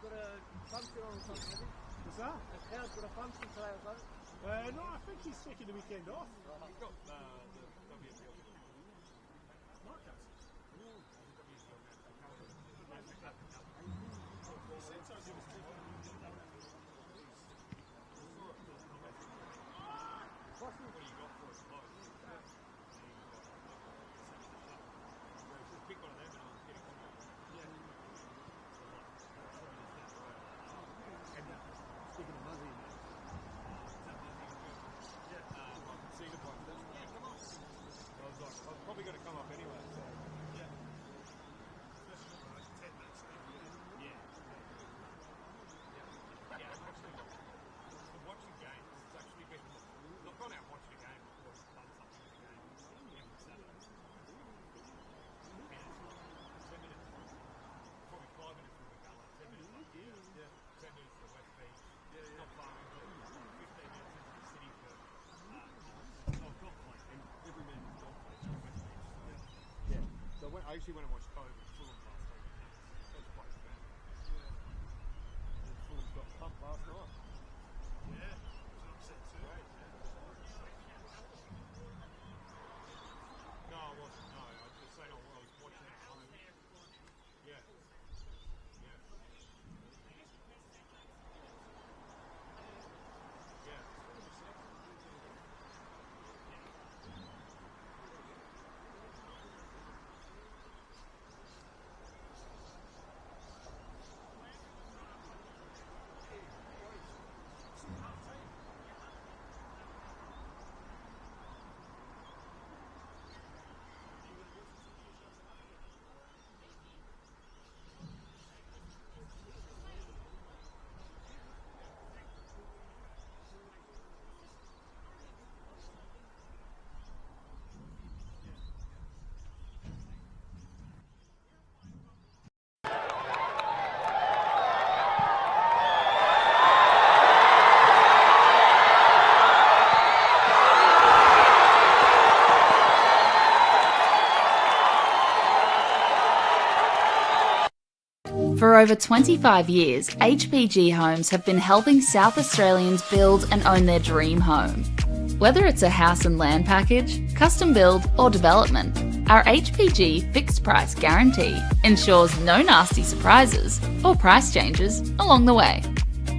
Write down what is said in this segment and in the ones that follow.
got a function on something. What's that? The crowd's got a function today or something. No, I think he's taking the weekend off. He's got the WSL. I'm probably going to come up anyway. So. Yeah. Especially 10 minutes. Yeah. Actually, to watch the game, it's actually been. I've gone out and watched a game before I've done something in the game. Every Saturday. 10 minutes. Probably 5 minutes from the gala. 10 minutes. Yeah. 10 minutes to the West Beach. Yeah. Not far into 15 minutes into the city for. Golf play. Every minute golf play. Yeah. So I actually went and watched Cove and Fulham last week. That was quite bad. Yeah. And Fulham got pumped last night. Yeah. It was an upset too. Right. No, I wasn't. No, I was just saying I was watching it at home. Yeah. Yeah. Yeah. For over 25 years, HPG Homes have been helping South Australians build and own their dream home. Whether it's a house and land package, custom build or development, our HPG fixed price guarantee ensures no nasty surprises or price changes along the way.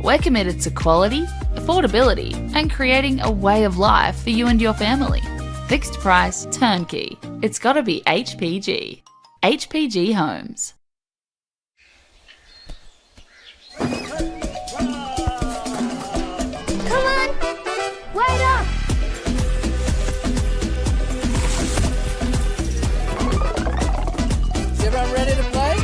We're committed to quality, affordability and creating a way of life for you and your family. Fixed price, turnkey. It's gotta be HPG. HPG Homes. Come on! Wait up! Is everyone ready to play?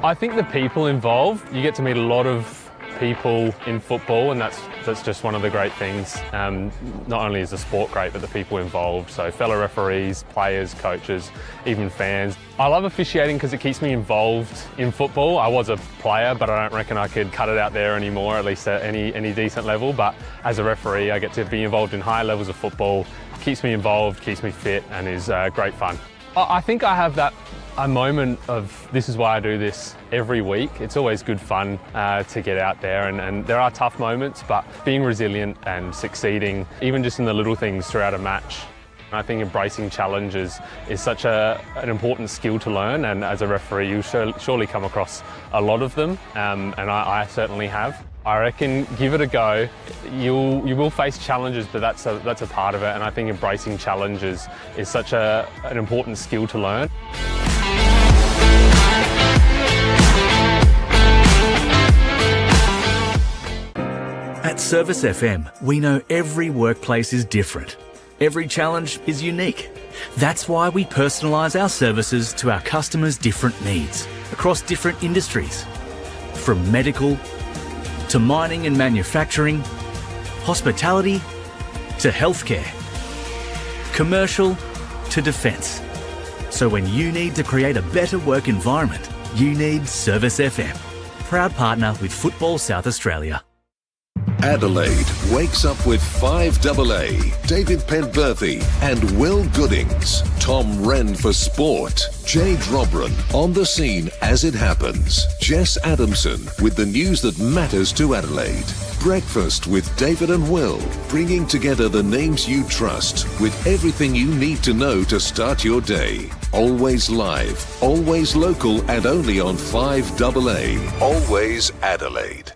I think the people involved, you get to meet a lot of people in football, and that's just one of the great things. Not only is the sport great, but the people involved. So fellow referees, players, coaches, even fans. I love officiating because it keeps me involved in football. I was a player, but I don't reckon I could cut it out there anymore, at least at any decent level. But as a referee, I get to be involved in higher levels of football. Keeps me involved, keeps me fit, and is great fun. I think I have a moment of this is why I do this every week. It's always good fun to get out there, and there are tough moments, but being resilient and succeeding, even just in the little things throughout a match. I think embracing challenges is such an important skill to learn, and as a referee you surely come across a lot of them, and I certainly have. I reckon give it a go. You will face challenges, but that's a part of it, and I think embracing challenges is such an important skill to learn. At Service FM, we know every workplace is different. Every challenge is unique. That's why we personalise our services to our customers' different needs across different industries. From medical to mining and manufacturing, hospitality to healthcare, commercial to defence. So when you need to create a better work environment, you need Service FM. Proud partner with Football South Australia. Adelaide wakes up with 5AA, David Penberthy and Will Goodings, Tom Wren for sport, Jade Robran on the scene as it happens, Jess Adamson with the news that matters to Adelaide, Breakfast with David and Will, bringing together the names you trust with everything you need to know to start your day. Always live, always local and only on 5AA, always Adelaide.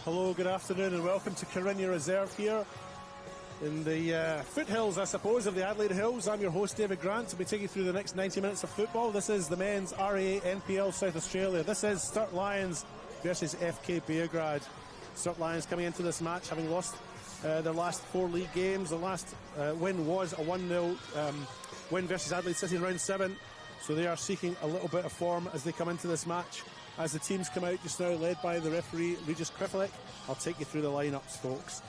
Hello, good afternoon and welcome to Carinia Reserve here in the foothills, I suppose, of the Adelaide Hills. I'm your host, David Grant, to be taking you through the next 90 minutes of football. This is the men's RA NPL South Australia. This is Sturt Lions versus FK Beograd. Sturt Lions coming into this match having lost their last 4 league games. The last win was a 1-0 win versus Adelaide City in round 7. So they are seeking a little bit of form as they come into this match. As the teams come out just now, led by the referee, Regis Krifalik. I'll take you through the lineups, folks.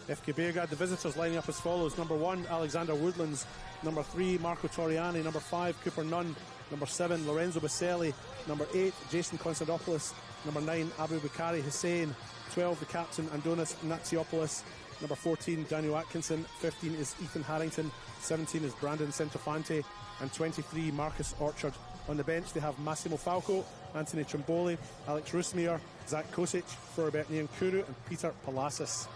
FK Beograd, the visitors, lining up as follows. Number 1, Alexander Woodlands. Number 3, Marco Toriani. Number 5, Cooper Nunn. Number 7, Lorenzo Baselli. Number 8, Jason Konstantopoulos. Number 9, Abu Bakari Hussein. 12, the captain, Andonis Natsiopoulos. Number 14, Daniel Atkinson. 15 is Ethan Harrington. 17 is Brandon Centrofante. And 23, Marcus Orchard. On the bench, they have Massimo Falco, Anthony Trimboli, Alex Rusmier, Zach Kosic, Floribert Niankuru, and Peter Palacis.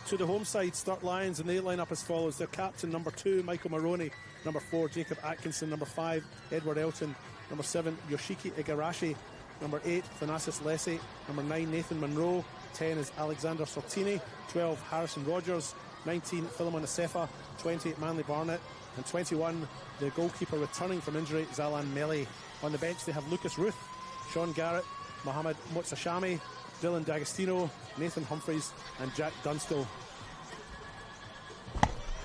To the home side, Sturt Lions, and they line up as follows. Their captain, number 2, Michael Maroney. Number 4, Jacob Atkinson. Number 5, Edward Elton. Number 7, Yoshiki Igarashi. Number 8, Thanasis Lessie. Number 9, Nathan Monroe. 10 is Alexander Sortini. 12, Harrison Rogers. 19, Philemon Asefa. 20, Manly Barnett. And 21, the goalkeeper returning from injury, Zalan Meli. On the bench, they have Lucas Ruth, Sean Garrett, Mohamed Motsashami, Dylan D'Agostino, Nathan Humphreys, and Jack Dunstall.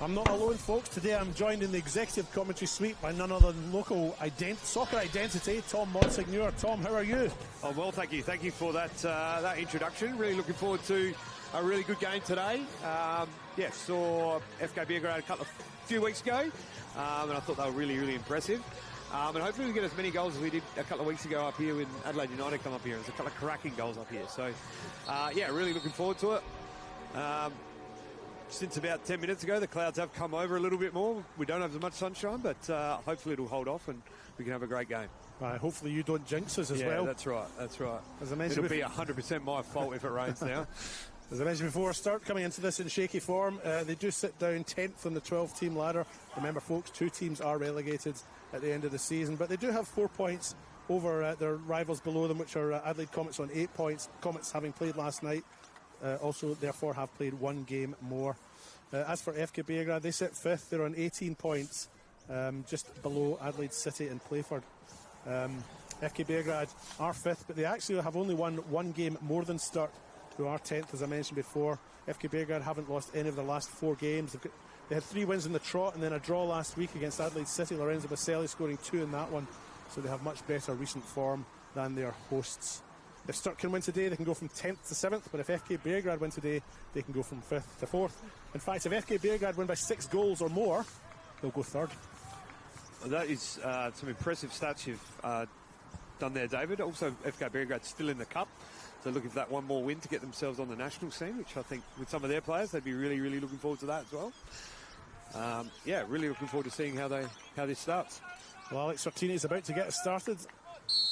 I'm not alone, folks. Today I'm joined in the executive commentary suite by none other than local soccer identity, Tom Monsignor. Tom, how are you? Oh, well, thank you. Thank you for that introduction. Really looking forward to a really good game today. Saw FK Beograd a few weeks ago, and I thought they were really, really impressive. And hopefully we get as many goals as we did a couple of weeks ago up here when Adelaide United come up here. There's a couple of cracking goals up here. So, really looking forward to it. Since about 10 minutes ago, the clouds have come over a little bit more. We don't have as much sunshine, but hopefully it'll hold off and we can have a great game. Hopefully you don't jinx us as well. Yeah, that's right. That's right. As I mentioned, it'll be 100% my fault if it rains now. As I mentioned before, Sturt coming into this in shaky form. They do sit down 10th on the 12-team ladder. Remember, folks, 2 teams are relegated at the end of the season, but they do have 4 points over their rivals below them, which are Adelaide Comets on 8 points. Comets, having played last night, also therefore have played 1 game more. As for FK Beograd, they sit 5th. They're on 18 points, just below Adelaide City and Playford. FK Beograd are 5th, but they actually have only won one game more than Sturt, who are 10th, as I mentioned before. FK Beograd haven't lost any of their last 4 games. They had 3 wins in the trot and then a draw last week against Adelaide City. Lorenzo Baselli scoring 2 in that one, so they have much better recent form than their hosts. If Sturt can win today, they can go from 10th to 7th, but if FK Beograd win today, they can go from 5th to 4th. In fact, if FK Beograd win by 6 goals or more, they'll go 3rd. Well, that is some impressive stats you've done there, David. Also, FK Beograd's still in the cup, so looking for that one more win to get themselves on the national scene, which I think with some of their players, they'd be really, really looking forward to that as well. Yeah, really looking forward to seeing how this starts. Well, Alex Sartini is about to get us started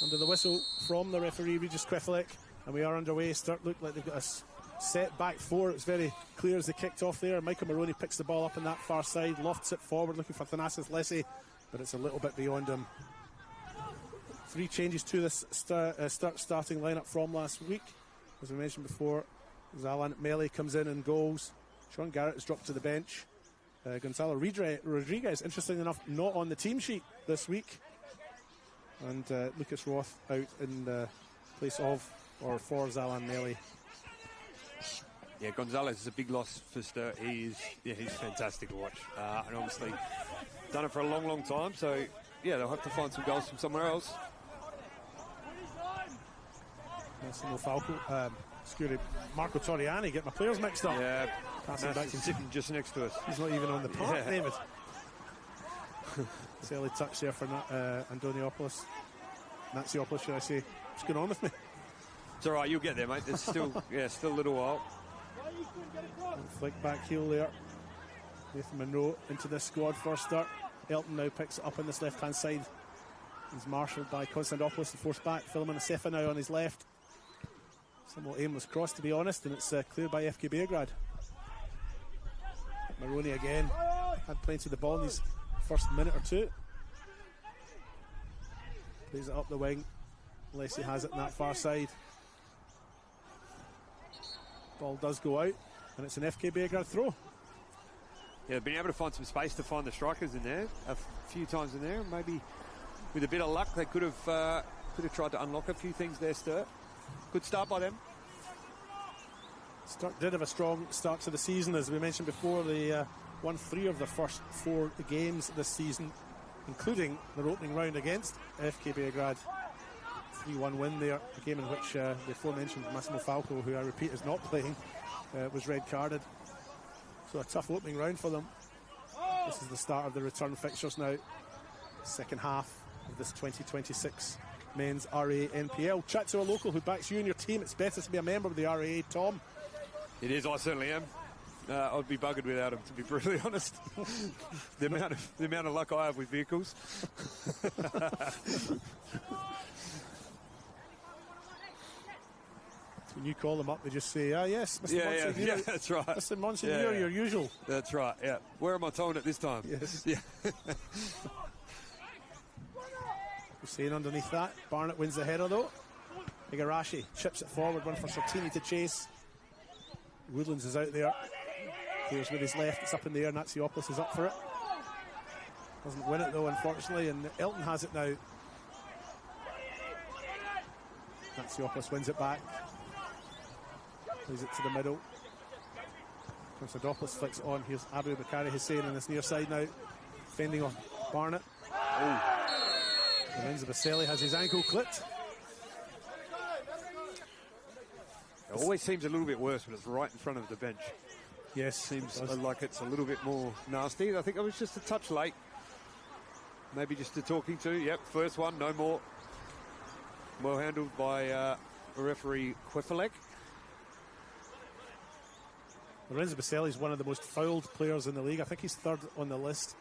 under the whistle from the referee, Regis Kwefalek, and we are underway. Sturt look like they've got a set back 4. It's very clear as they kicked off there. Michael Maroney picks the ball up on that far side, lofts it forward looking for Thanasis Lessie, but it's a little bit beyond him. 3 changes to this Sturt starting lineup from last week. As we mentioned before, Zalan Mele comes in and goals. Sean Garrett is dropped to the bench. Gonzalo Rodriguez, interestingly enough, not on the team sheet this week. And Lucas Roth out in place of or for Zalan Mele. Yeah, Gonzalez is a big loss for Sturt. He's fantastic to watch. And obviously done it for a long, long time. So, yeah, they'll have to find some goals from somewhere else. Massimo Falco, Marco Torriani, get my players mixed up. Yeah, passing back to sitting just next to us. He's not even on the park, David. Silly touch there for Antoniopoulos. Natsiopoulos, should I say. What's going on with me? It's all right, you'll get there, mate. There's still, still a little while. Flick back heel there. Nathan Monroe into this squad for Sturt. Elton now picks it up on this left-hand side. He's marshalled by Konstantopoulos, the force back. Philemon Asefa now on his left. Somewhat aimless cross, to be honest, and it's cleared by FK Beograd. Maroney again had plenty of the ball in his first minute or 2. Plays it up the wing. Lessie has it on that far side. Ball does go out, and it's an FK Beograd throw. Yeah, been able to find some space to find the strikers in there a few times in there. Maybe with a bit of luck, they could have tried to unlock a few things there, Sturt. Good start by them. Sturt did have a strong start to the season, as we mentioned before. They won 3 of the first 4 games this season, including their opening round against FK Beograd. 3-1 win there, a game in which the aforementioned Massimo Falco, who I repeat is not playing, was red carded. So a tough opening round for them. This is the start of the return fixtures now. Second half of this 2026 men's RA NPL. Chat to a local who backs you and your team. It's better to be a member of the RAA, Tom. It is, I certainly am. I'd be buggered without him, to be brutally honest. the amount of luck I have with vehicles. When you call them up, they just say, yes, Mr. Monsignor. Yeah, that's right. Mr. Monsignor, your usual. That's right, yeah. Where am I towing it this time? Yes. Yeah. Hussein underneath that. Barnett wins the header, though. Igarashi chips it forward, one for Sartini to chase. Woodlands is out there. Clears with his left, it's up in the air. Natsiopoulos is up for it. Doesn't win it, though, unfortunately, and Elton has it now. Natsiopoulos wins it back. Plays it to the middle. Konstantopoulos flicks it on. Here's Abu Bakari Hussein on this near side now. Fending off Barnett. Lorenzo Baselli has his ankle clipped. It always seems a little bit worse when it's right in front of the bench. Yes, seems like it's a little bit more nasty. I think it was just a touch late. Maybe just a talking to. Yep, first one, no more. Well handled by referee Kwefalek. Lorenzo Baselli is one of the most fouled players in the league. I think he's 3rd on the list.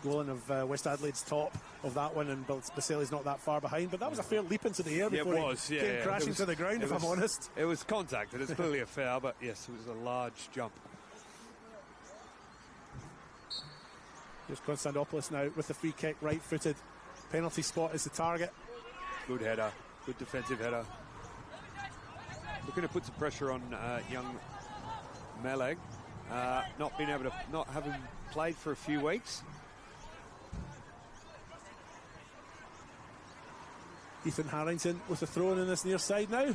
Golan of West Adelaide's top of that one, and Baselli's not that far behind. But that was a fair leap into the air before he came crashing to the ground, if I'm honest. It was contact, and it's clearly a foul, but yes, it was a large jump. Here's Konstantopoulos now with the free kick, right-footed. Penalty spot is the target. Good header, good defensive header. Looking to put some pressure on young Malag, not having played for a few weeks. Ethan Harrington with a throw in this near side now.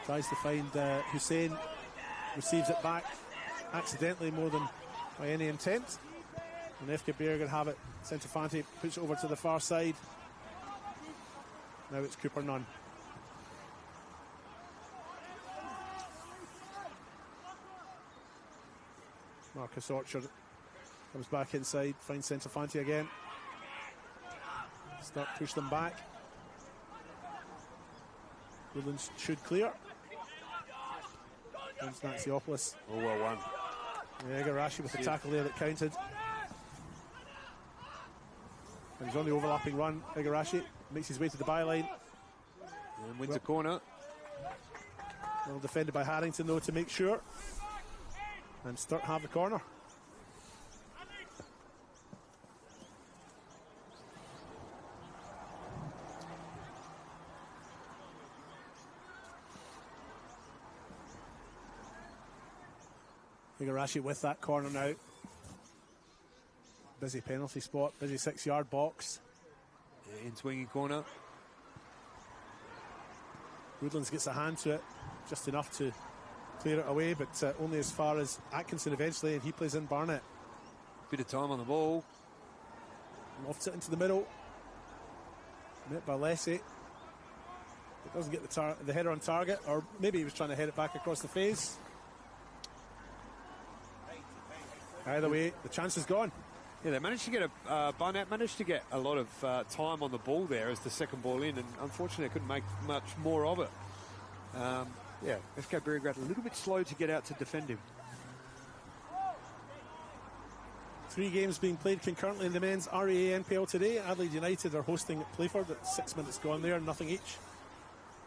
Tries to find Hussein, receives it back accidentally more than by any intent. And FK Beograd have it. Centofanti puts it over to the far side. Now it's Cooper Nunn. Marcus Orchard comes back inside, finds Centofanti again. Start push them back. Woodlands should clear. Comes Natsiopoulos. Oh, well won. Yeah, Igarashi with the tackle there that counted. And he's on the overlapping run. Igarashi makes his way to the byline. And wins a corner. Well defended by Harrington though to make sure. And Sturt have the corner. Igarashi with that corner now. Busy penalty spot, busy 6-yard box. Yeah, in swinging corner. Woodlands gets a hand to it, just enough to clear it away, but only as far as Atkinson eventually, and he plays in Barnett. Bit of time on the ball. Lofts it into the middle. Met by Lessie. It doesn't get the header on target, or maybe he was trying to head it back across the face. Either way, the chance is gone. Yeah, they managed to get Barnett managed to get a lot of time on the ball there as the second ball in, and unfortunately they couldn't make much more of it. Yeah, FK Beograd a little bit slow to get out to defend him. 3 games being played concurrently in the men's REA NPL today. Adelaide United are hosting Playford at 6 minutes gone there, nothing each.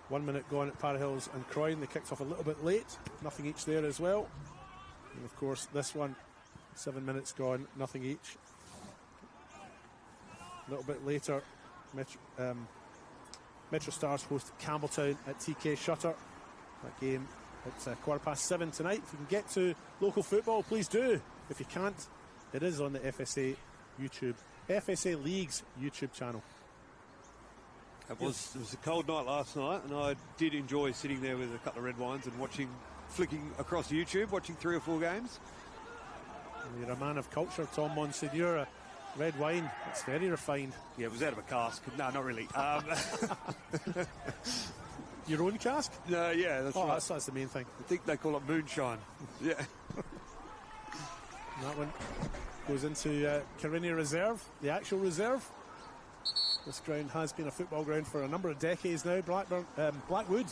1 minute gone at Parahills and Croydon. They kicked off a little bit late, nothing each there as well. And of course this one, 7 minutes gone, nothing each. A little bit later, Metro Stars host Campbelltown at TK Shutter. That game at 7:15 tonight. If you can get to local football, please do. If you can't, it is on the FSA YouTube, FSA League's YouTube channel. It was a cold night last night, and I did enjoy sitting there with a couple of red wines and flicking across YouTube, watching 3 or 4 games. You're a man of culture, Tom Monsignor. A red wine, it's very refined. Yeah, it was out of a cask. No, not really. Your own cask? No, yeah, that's right. That's the main thing. I think they call it moonshine. Yeah. That one goes into Carrinia Reserve, the actual reserve. This ground has been a football ground for a number of decades now. Blackwood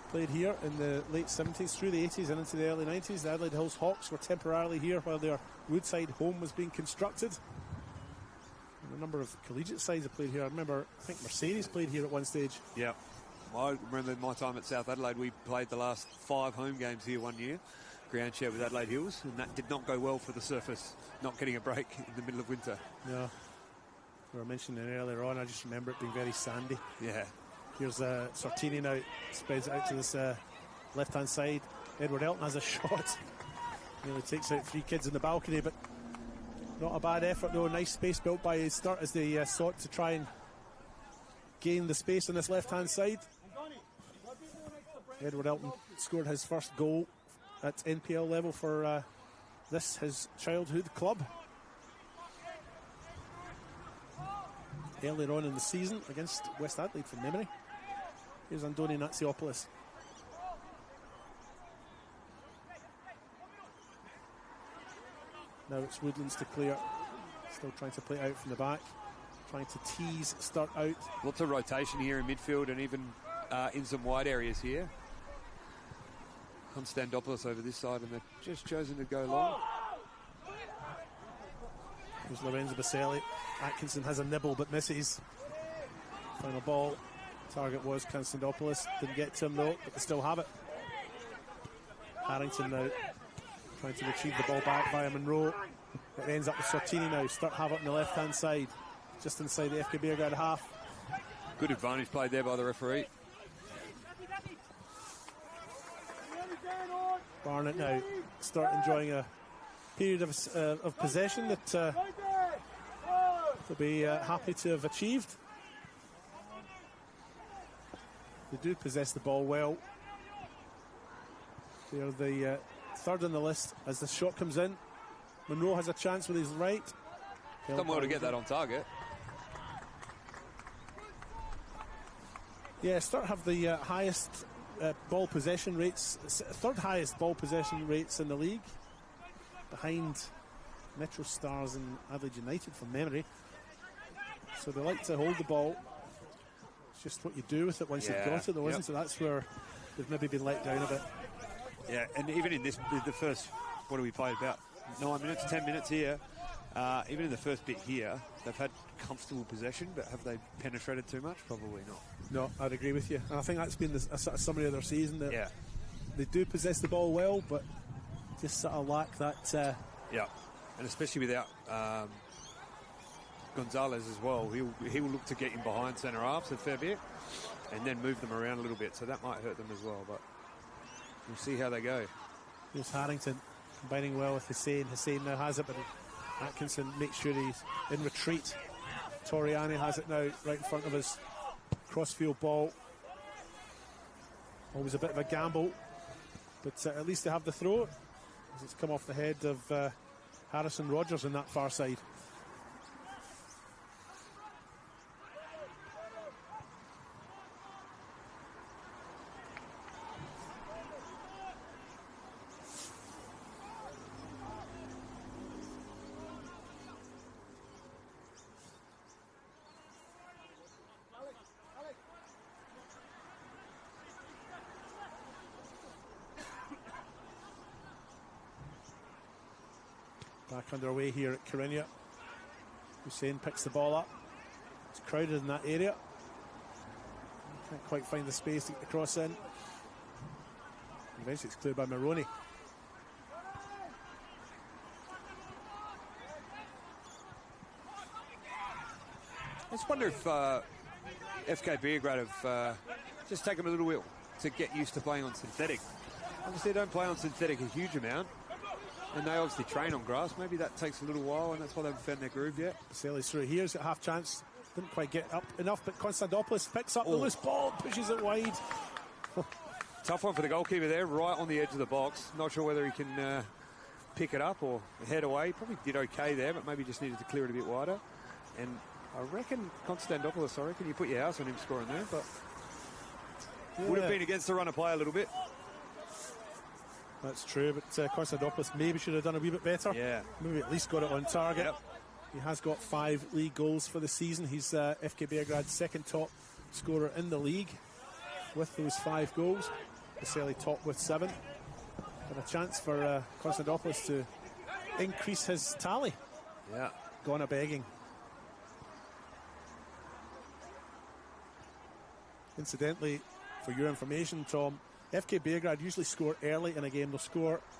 played here in the late 70s, through the 80s and into the early 90s. The Adelaide Hills Hawks were temporarily here while their Woodside home was being constructed. And a number of collegiate sides have played here. I think Mercedes played here at one stage. Yeah. I remember my time at South Adelaide, we played the last 5 home games here one year, ground share with Adelaide Hills, and that did not go well for the surface, not getting a break in the middle of winter. Yeah. We were mentioning it earlier on, I just remember it being very sandy. Yeah. Here's Sortini now, spreads it out to this left-hand side. Edward Elton has a shot. Nearly takes out 3 kids in the balcony, but not a bad effort though. Nice space built by Sturt as they sought to try and gain the space on this left-hand side. Edward Elton scored his first goal at NPL level for his childhood club. Earlier on in the season against West Adelaide from memory. Here's Andoni Natsiopoulos. Now it's Woodlands to clear. Still trying to play out from the back. Trying to tease Sturt out. Lots of rotation here in midfield and even in some wide areas here. Konstantopoulos over this side, and they've just chosen to go long. Here's Lorenzo Baselli. Atkinson has a nibble but misses. Final ball. Target was Konstantopoulos. Didn't get to him though, but they still have it. Harrington now trying to retrieve the ball back via Monroe. It ends up with Sortini now. Sturt have it on the left-hand side, just inside the FK Beograd half. Good advantage played there by the referee. Barnett now start enjoying a period of possession that they'll be happy to have achieved. They do possess the ball well. They're the third on the list as the shot comes in. Monroe has a chance with his right. Done well to get that on target. Yeah, Sturt have the highest ball possession rates, third highest ball possession rates in the league, behind Metro Stars and Adelaide United from memory. So they like to hold the ball. It's just what you do with it once you've got it, though, isn't it? That's where they've maybe been let down a bit. Yeah, and even in this, the first, what do we play, about 9 minutes, 10 minutes here, even in the first bit here, they've had comfortable possession, but have they penetrated too much? Probably not. No, I'd agree with you. And I think that's been a sort of summary of their season. They do possess the ball well, but just sort of lack that... Yeah, and especially without Gonzalez as well. He will look to get in behind centre halves a fair bit and then move them around a little bit, so that might hurt them as well, but we'll see how they go. Here's Harrington combining well with Hussein. Hussein now has it, but Atkinson makes sure he's in retreat. Toriani has it now right in front of us. Crossfield ball. Always a bit of a gamble, but at least they have the throw, as it's come off the head of Harrison Rogers on that far side. Back underway here at Carigna. Hussein picks the ball up. It's crowded in that area. Can't quite find the space to get the cross in. Eventually it's cleared by Maroney. I just wonder if FK Beograd have just taken a little while to get used to playing on synthetic. Obviously they don't play on synthetic a huge amount, and they obviously train on grass. Maybe that takes a little while, and that's why they haven't found their groove yet. Baselli's through here. He's got half chance. Didn't quite get up enough, but Konstantopoulos picks up the loose ball, pushes it wide. Tough one for the goalkeeper there, right on the edge of the box. Not sure whether he can pick it up or head away. Probably did okay there, but maybe just needed to clear it a bit wider. And I reckon Konstantopoulos, you put your house on him scoring there, but would have been against the run of play a little bit. That's true, but Konstantopoulos maybe should have done a wee bit better. Yeah. Maybe at least got it on target. Yep. He has got 5 league goals for the season. He's FK Beograd's second top scorer in the league with those 5 goals. Baselli top with 7. But a chance for Konstantopoulos to increase his tally. Yeah. Gone a begging. Incidentally, for your information, Tom, FK Beograd usually score early in a game. They've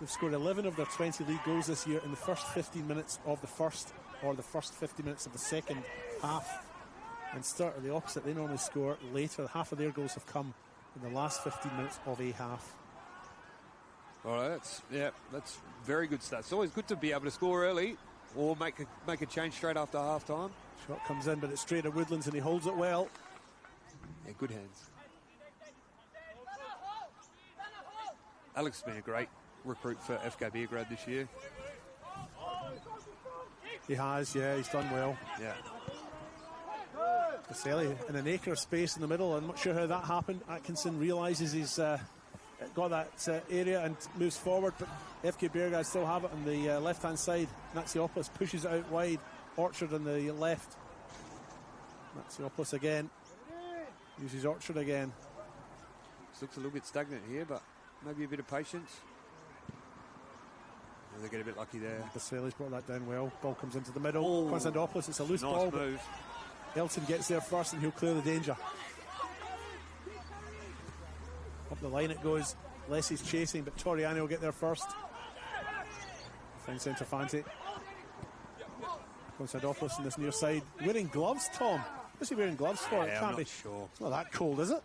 scored 11 of their 20 league goals this year in the first 15 minutes of the first, or the first 50 minutes of the second half. And Sturt are the opposite. They normally score later. Half of their goals have come in the last 15 minutes of a half. All right, that's very good stats. It's always good to be able to score early or make a change straight after half time. Shot comes in, but it's straight at Woodlands, and he holds it well. Yeah, good hands. Alex has been a great recruit for FK Beograd this year. He has, yeah, he's done well. Yeah. Baselli in an acre of space in the middle. I'm not sure how that happened. Atkinson realises he's got that area and moves forward, but FK Beograd still have it on the left-hand side. Natsiopoulos pushes it out wide. Orchard on the left. Natsiopoulos again. Uses Orchard again. This looks a little bit stagnant here, but maybe a bit of patience. They get a bit lucky there. Baselli's brought that down well. Ball comes into the middle. Konstantopoulos, it's a loose nice ball. Move. Elton gets there first and he'll clear the danger. Up the line it goes. Leslie's chasing, but Toriani will get there first. Finds Centrafante. Konstantopoulos on this near side. Wearing gloves, Tom. What's he wearing gloves for? It can't I'm not be sure. It's not that cold, is it?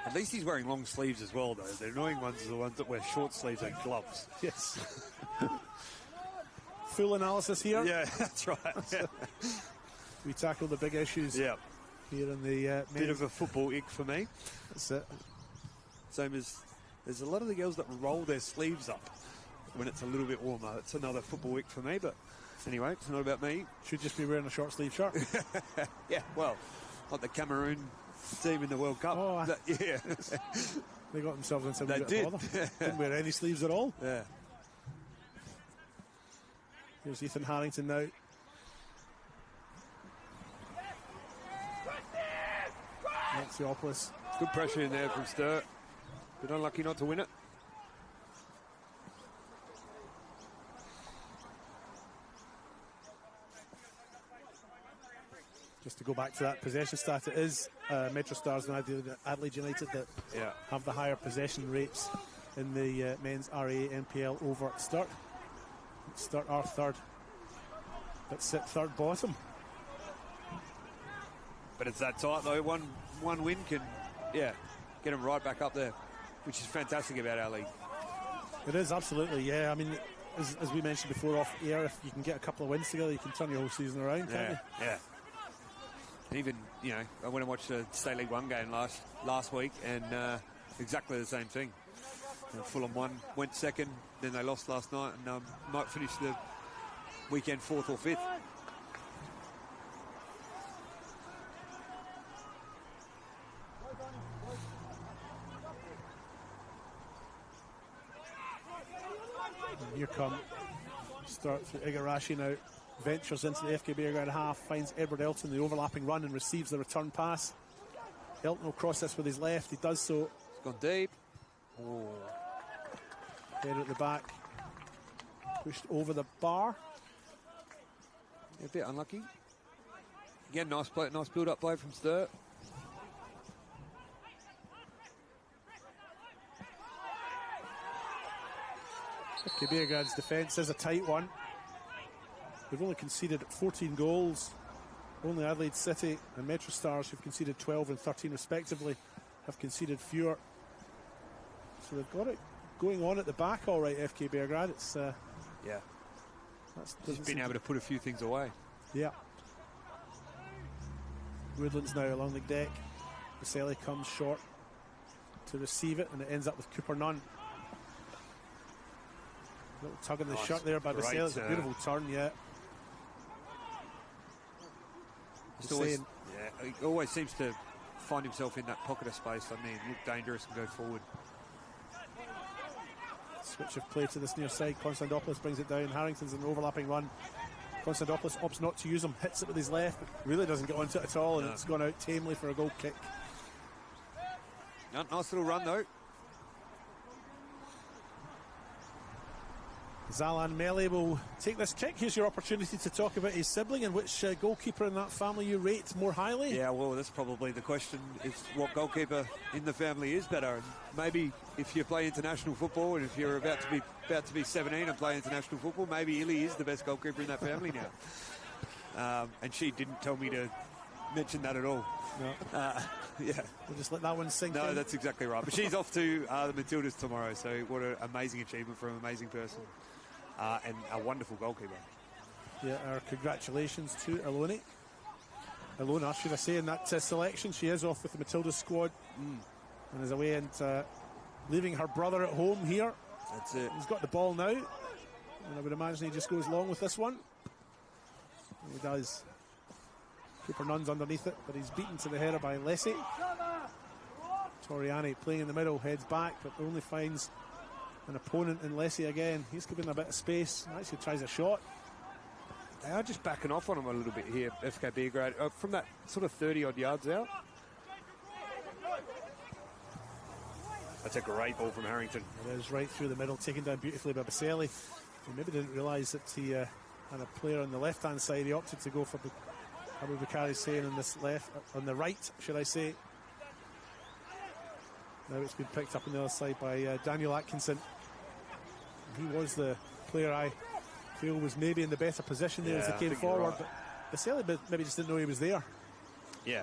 At least he's wearing long sleeves as well, though. The annoying ones are the ones that wear short sleeves and gloves. Yes. Full analysis here. Yeah, that's right. Yeah. We tackle the big issues Yeah. here in the Bit of a football ick for me. That's it. Same as there's a lot of the girls that roll their sleeves up when it's a little bit warmer. It's another football ick for me, but anyway, it's not about me. Should just be wearing a short sleeve shirt. Yeah, well, like the Cameroon team in the World Cup. Oh, yeah. They got themselves into a They bit did. of bother. Didn't wear any sleeves at all. Yeah. Here's Ethan Harrington now. Theopolis. Good pressure in there from Sturt. Bit unlucky not to win it. Just to go back to that possession stat, it is Metro Stars and Adelaide United that have the higher possession rates in the men's RA NPL over Sturt. Sturt are third, but sit third bottom. But it's that tight though. One win can, get them right back up there, which is fantastic about our league. It is, absolutely, yeah. I mean, as we mentioned before off air, if you can get a couple of wins together, you can turn your whole season around, can't you? Yeah. Even, I went and watched the State League 1 game last week, and exactly the same thing. Fulham went second, then they lost last night, and might finish the weekend 4th or 5th. And here come Sturt through Igarashi now. Ventures into the FK Beograd half, finds Edward Elton, the overlapping run, and receives the return pass. Elton will cross this with his left. He does so. It's gone deep. Oh. Head at the back. Pushed over the bar. A bit unlucky. Again, nice build-up play from Sturt. FK Beograd's defence is a tight one. They've only conceded 14 goals. Only Adelaide City and Metro Stars, who've conceded 12 and 13 respectively, have conceded fewer. So they've got it going on at the back, all right, FK Beograd. It's Just been able to put a few things away. Yeah. Woodlands now along the deck. Baselli comes short to receive it, and it ends up with Cooper Nunn. Little tug in the shirt there by Baselli. It's a beautiful turn, yeah. He always seems to find himself in that pocket of space. I mean, look dangerous and go forward. Switch of play to this near side. Konstantopoulos brings it down. Harrington's an overlapping run. Konstantopoulos opts not to use him, hits it with his left, but really doesn't get onto it at all, and it's gone out tamely for a goal kick. Nice little run though. Zalan Mele will take this kick. Here's your opportunity to talk about his sibling and which goalkeeper in that family you rate more highly. Yeah, well, that's probably the question, is what goalkeeper in the family is better. And maybe if you play international football and if you're about to be 17 and play international football, maybe Illy is the best goalkeeper in that family now. And she didn't tell me to mention that at all. No. Yeah. We'll just let that one sink in. No, that's exactly right. But she's off to the Matildas tomorrow, so what an amazing achievement from an amazing person. And a wonderful goalkeeper. Yeah, our congratulations to Ilona, should I say, in that selection. She is off with the Matilda squad and is away and leaving her brother at home here. That's it. He's got the ball now, and I would imagine he just goes long with this one. And he does. Cooper Nunn's underneath it, but he's beaten to the header by Lessie. Toriani playing in the middle, heads back, but only finds an opponent in Lessie again. He's given a bit of space, actually tries a shot. They are just backing off on him a little bit here, FK Beograd, from that sort of 30-odd yards out. That's a great ball from Harrington. It is right through the middle, taken down beautifully by Baselli. He maybe didn't realise that he had a player on the left-hand side. He opted to go for Abu Bakari saying on the right, should I say. Now it's been picked up on the other side by Daniel Atkinson. He was the player I feel was maybe in the better position there as he came forward. Right. But Baselli maybe just didn't know he was there. Yeah.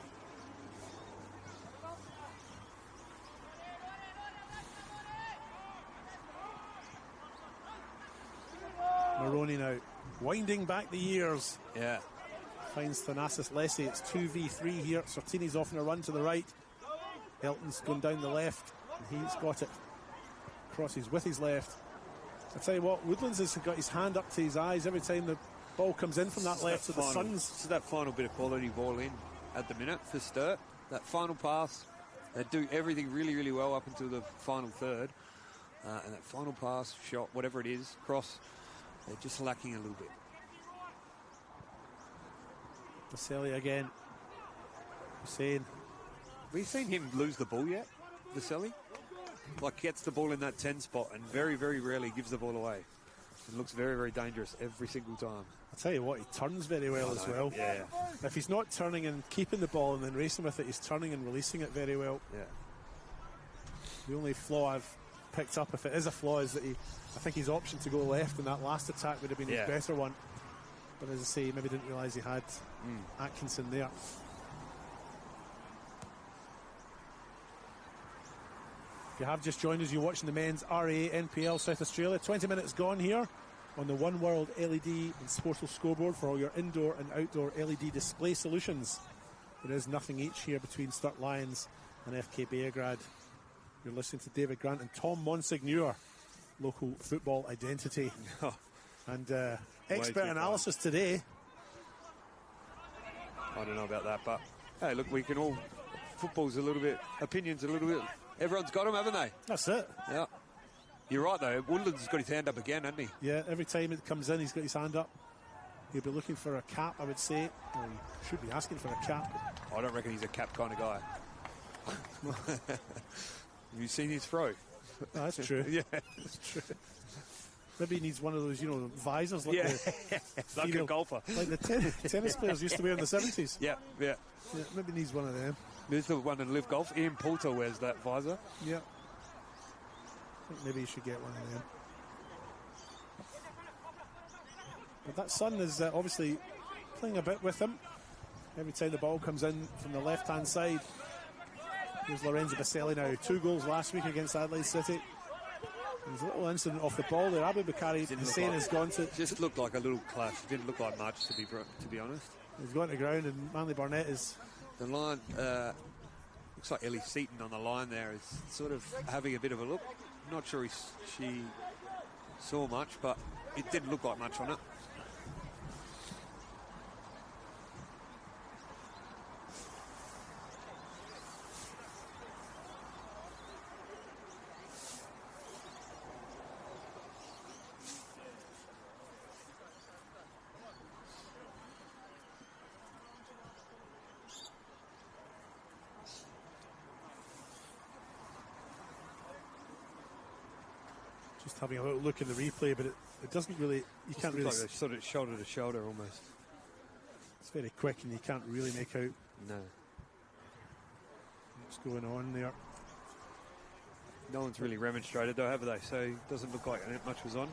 Moroni now, winding back the years. Yeah. Finds Thanasis Lessie. It's 2v3 here. Sortini's off on a run to the right. Elton's going down the left. And he's got it. Crosses with his left. I tell you what, Woodlands has got his hand up to his eyes every time the ball comes in from that left. So the Suns. So that final bit of quality ball in at the minute for Sturt. That final pass. They do everything really, really well up until the final third. And that final pass, shot, whatever it is, cross, they're just lacking a little bit. Vasily again. Hussein. Have we seen him lose the ball yet, Vasily? Like, gets the ball in that 10 spot and very, very rarely gives the ball away. It looks very, very dangerous every single time. I'll tell you what, he turns very well as well. Yeah. If he's not turning and keeping the ball and then racing with it, he's turning and releasing it very well. Yeah. The only flaw I've picked up, if it is a flaw, is that I think his option to go left in that last attack would have been his better one. But as I say, maybe didn't realise he had Atkinson there. If you have just joined us, you're watching the men's RA NPL South Australia. 20 minutes gone here on the One World LED and Sportal scoreboard for all your indoor and outdoor LED display solutions. There is nothing each here between Sturt Lions and FK Beograd. You're listening to David Grant and Tom Monsignor, local football identity. And expert analysis today. I don't know about that, but hey, look, we can all. Football's a little bit, opinions a little bit. Everyone's got them, haven't they? That's it. Yeah. You're right, though. Woodlands has got his hand up again, hasn't he? Yeah, every time it comes in, he's got his hand up. He'll be looking for a cap, I would say. Or he should be asking for a cap. I don't reckon he's a cap kind of guy. Have you seen his throw? Oh, that's true. Yeah. That's true. Maybe he needs one of those, visors like like a golfer. Like the tennis players used to wear in the 70s. Yeah. Maybe he needs one of them. There's the one in Live Golf. Ian Poulter wears that visor. Yeah. I think maybe he should get one of them. But that son is obviously playing a bit with him. Every time the ball comes in from the left-hand side. Here's Lorenzo Baselli now. 2 goals last week against Adelaide City. There's a little incident off the ball there. Abu Bakari Hussein has gone to... Just looked like a little clash. It didn't look like much, to be honest. He's gone to ground, and Manly Barnett is... The line, looks like Ellie Seaton on the line there is sort of having a bit of a look. I'm not sure she saw much, but it didn't look like much on it. Just having a little look in the replay, but it doesn't really... You can't really... Like sort of shoulder to shoulder almost. It's very quick and you can't really make out... No. What's going on there. No one's really remonstrated though, have they? So it doesn't look like much was on.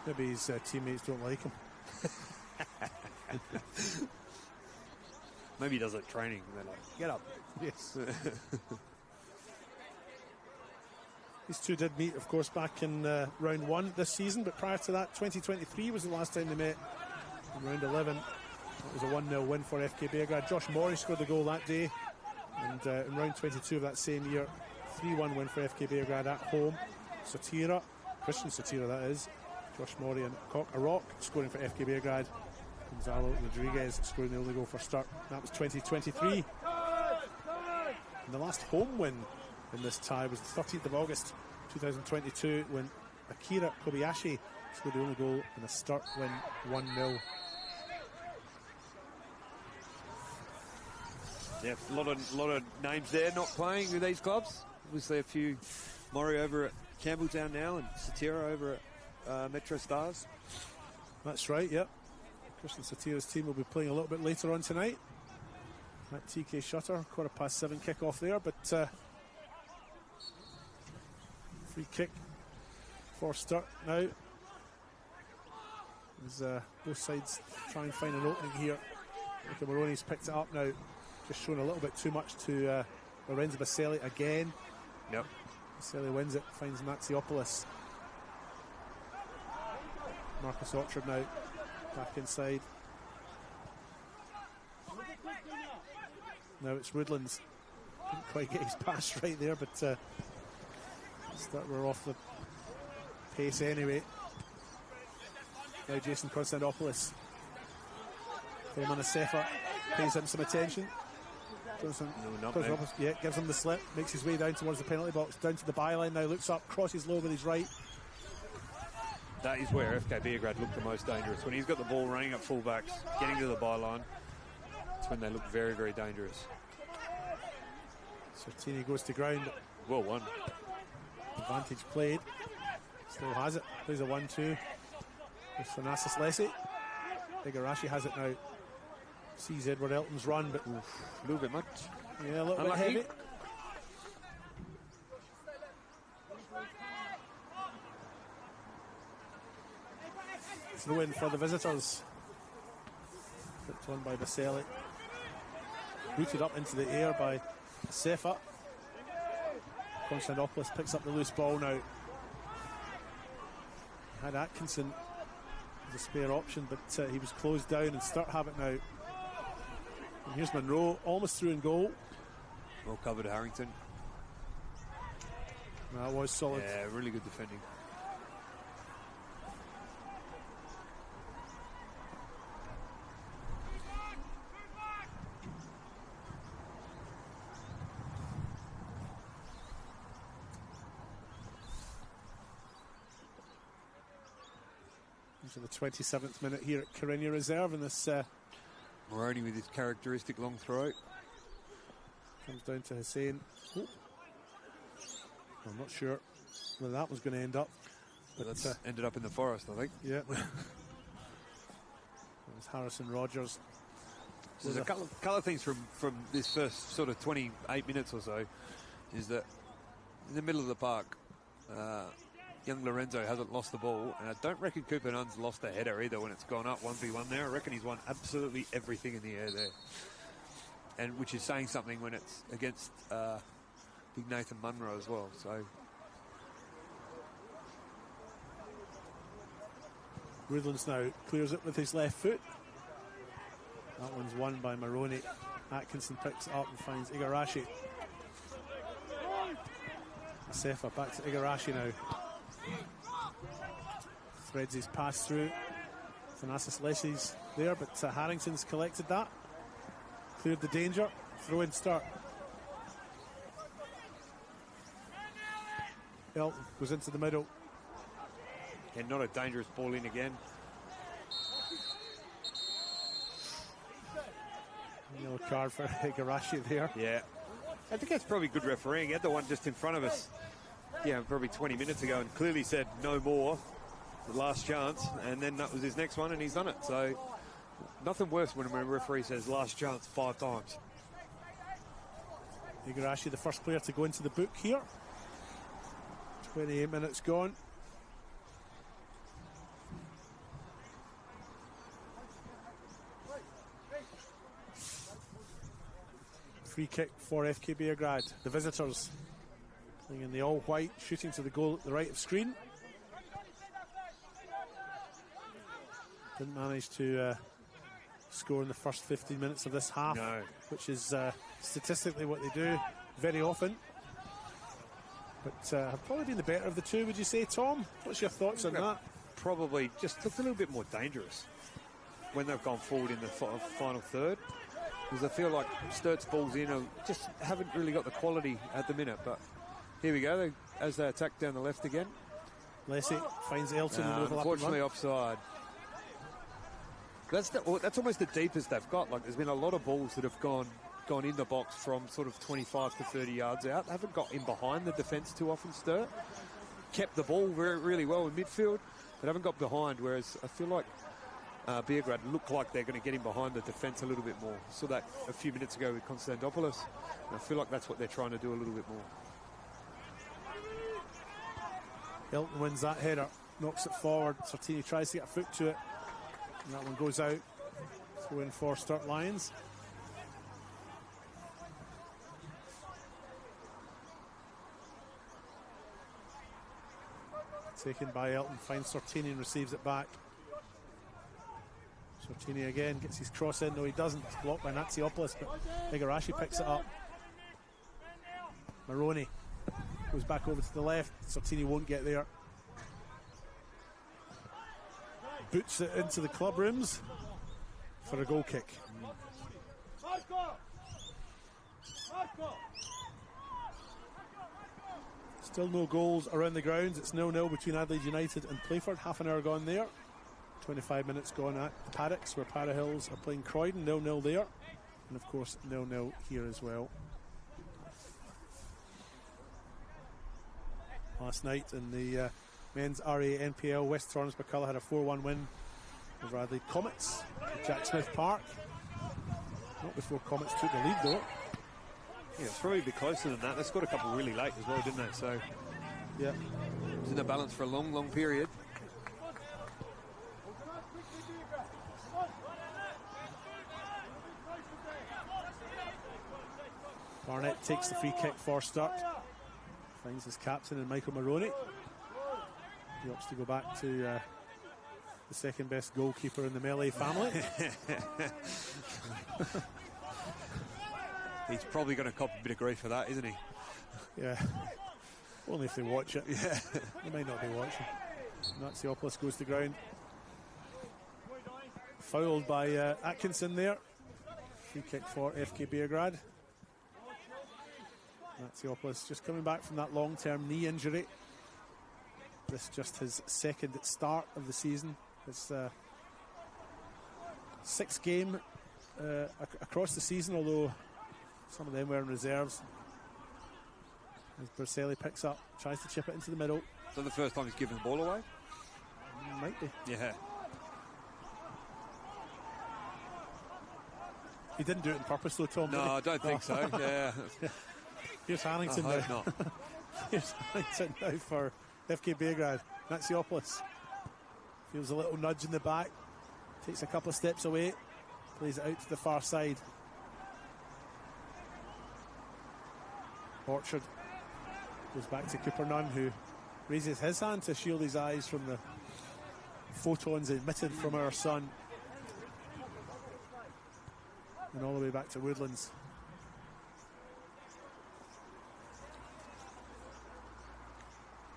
Maybe his teammates don't like him. Maybe he does it at training. And they're like, get up. Yes. These two did meet, of course, back in round 1 this season, but prior to that, 2023 was the last time they met in round 11. It was a 1-0 win for FK Beograd. Josh Morey scored the goal that day, and in round 22 of that same year, 3-1 win for FK Beograd at home. Satira, Christian Satira that is, Josh Morey and Cock Rock scoring for FK Beograd. Gonzalo Rodriguez scoring the only goal for Sturt. That was 2023. And the last home win in this tie was the 13th of August 2022 when Akira Kobayashi scored the only goal in a Sturt win 1-0. Yeah, a lot of names there not playing with these clubs. Obviously a few Murray over at Campbelltown now and Satira over at Metro Stars. That's right, yep. Christian Satira's team will be playing a little bit later on tonight. At TK Shutter, 7:15 kick-off there, but free kick for Sturt now. As both sides try and find an opening here. Moroni's picked it up now. Just showing a little bit too much to Lorenzo Baselli again. Yep. Baselli wins it, finds Matsiopoulos. Marcus Orchard now back inside. Now it's Woodlands. Couldn't quite get his pass right there, but Sturt were off the pace anyway. Now Jason Konstantopoulos. Cayman Sefa pays him some attention. Gives him the slip, makes his way down towards the penalty box, down to the byline now, looks up, crosses low with his right. That is where FK Beograd look the most dangerous. When he's got the ball running at fullbacks, getting to the byline, that's when they look very, very dangerous. Sartini goes to ground. Well won. Advantage played. Still has it. Plays a 1-2. With Thanasis Lessie. Igarashi has it now. Sees Edward Elton's run, but a little bit much. Yeah, a little bit heavy. Throw in for the visitors. Flipped on by Baselli. Booted up into the air by Sefa. Konstantopoulos picks up the loose ball now. Had Atkinson as a spare option, but he was closed down, and Sturt have it now. And here's Monroe, almost through in goal. Well covered Harrington. That was solid. Yeah, really good defending. Into the 27th minute here at Carigna Reserve, and this Moroney with his characteristic long throw. Comes down to Hussein. Oh. I'm not sure where that was going to end up. But that's ended up in the forest, I think. Yeah. It was Harrison Rogers. There's a couple of things from this first sort of 28 minutes or so, is that in the middle of the park, young Lorenzo hasn't lost the ball, and I don't reckon Cooper Nunn's lost a header either when it's gone up 1v1 there. I reckon he's won absolutely everything in the air there, and which is saying something when it's against big Nathan Munro as well. So Woodlands now clears it with his left foot. That one's won by Maroney. Atkinson picks it up and finds Igarashi. Sefa back to Igarashi now. Threads his pass through. Thanasis Lessie's there, but Harrington's collected that. Cleared the danger. Throw in Sturt. Elton goes into the middle. And not a dangerous ball in again. Yellow card for Igarashi there. Yeah. I think that's probably good refereeing. He had the one just in front of us, yeah, probably 20 minutes ago, and clearly said no more, the last chance, and then that was his next one, and he's done it. So nothing worse when a referee says last chance 5 times. Igarashi, the first player to go into the book here. 28 minutes gone. Free kick for FK Beograd. The visitors playing in the all-white, shooting to the goal at the right of screen. Didn't manage to score in the first 15 minutes of this half, no. Which is statistically what they do very often. But have probably been the better of the two, would you say, Tom? What's your thoughts on that? Probably just looked a little bit more dangerous when they've gone forward in the final third. Because I feel like Sturt's balls in just haven't really got the quality at the minute. But here we go, as they attack down the left again. Lessie finds Elton and overlap. Unfortunately offside. That's almost the deepest they've got. Like, there's been a lot of balls that have gone in the box from sort of 25 to 30 yards out. They haven't got in behind the defence too often, Sturt. Kept the ball really well in midfield, but haven't got behind, whereas I feel like Beograd look like they're going to get in behind the defence a little bit more. Saw that a few minutes ago with Konstantopoulos, and I feel like that's what they're trying to do a little bit more. Elton wins that header, knocks it forward. Sartini tries to get a foot to it, and that one goes out. Throw in for Sturt Lions. Taken by Elton, finds Sartini and receives it back. Sortini again gets his cross in. No, he doesn't. It's blocked by Natsiopoulos, but Igarashi picks it up. Maroney goes back over to the left. Sortini won't get there. Boots it into the club rooms for a goal kick. Still no goals around the grounds. It's 0-0 between Adelaide United and Playford. Half an hour gone there. 25 minutes gone at the Paddocks, where Para Hills are playing Croydon. 0-0 there. And of course 0-0 here as well. Last night in the men's RA NPL, West Torrens McCullough had a 4-1 win over Adelaide Comets at Jack Smith Park. Not before Comets took the lead though. Yeah, it's probably a bit closer than that. They scored a couple really late as well, didn't they? So, yeah, it was in the balance for a long, long period. Barnett takes the free kick for Sturt. Finds his captain in Michael Maroney. He opts to go back to the second best goalkeeper in the Melee family. He's probably going to cop a bit of grief for that, isn't he? Yeah. Only if they watch it. Yeah. They might not be watching. Natsiopoulos goes to ground. Fouled by Atkinson there. Free kick for FK Beograd. Natsiopoulos just coming back from that long-term knee injury. This just his second start of the season. It's sixth game across the season, although some of them were in reserves. As Berselli picks up, tries to chip it into the middle. Is that the first time he's given the ball away? Might be. Yeah. He didn't do it on purpose though, Tom. No, I don't think so. Yeah. Here's Harrington I now. hope not. Here's Harrington now for FK Beograd. Natsiopoulos feels a little nudge in the back, takes a couple of steps away, plays it out to the far side. Orchard goes back to Cooper Nunn, who raises his hand to shield his eyes from the photons emitted from our sun. And all the way back to Woodlands.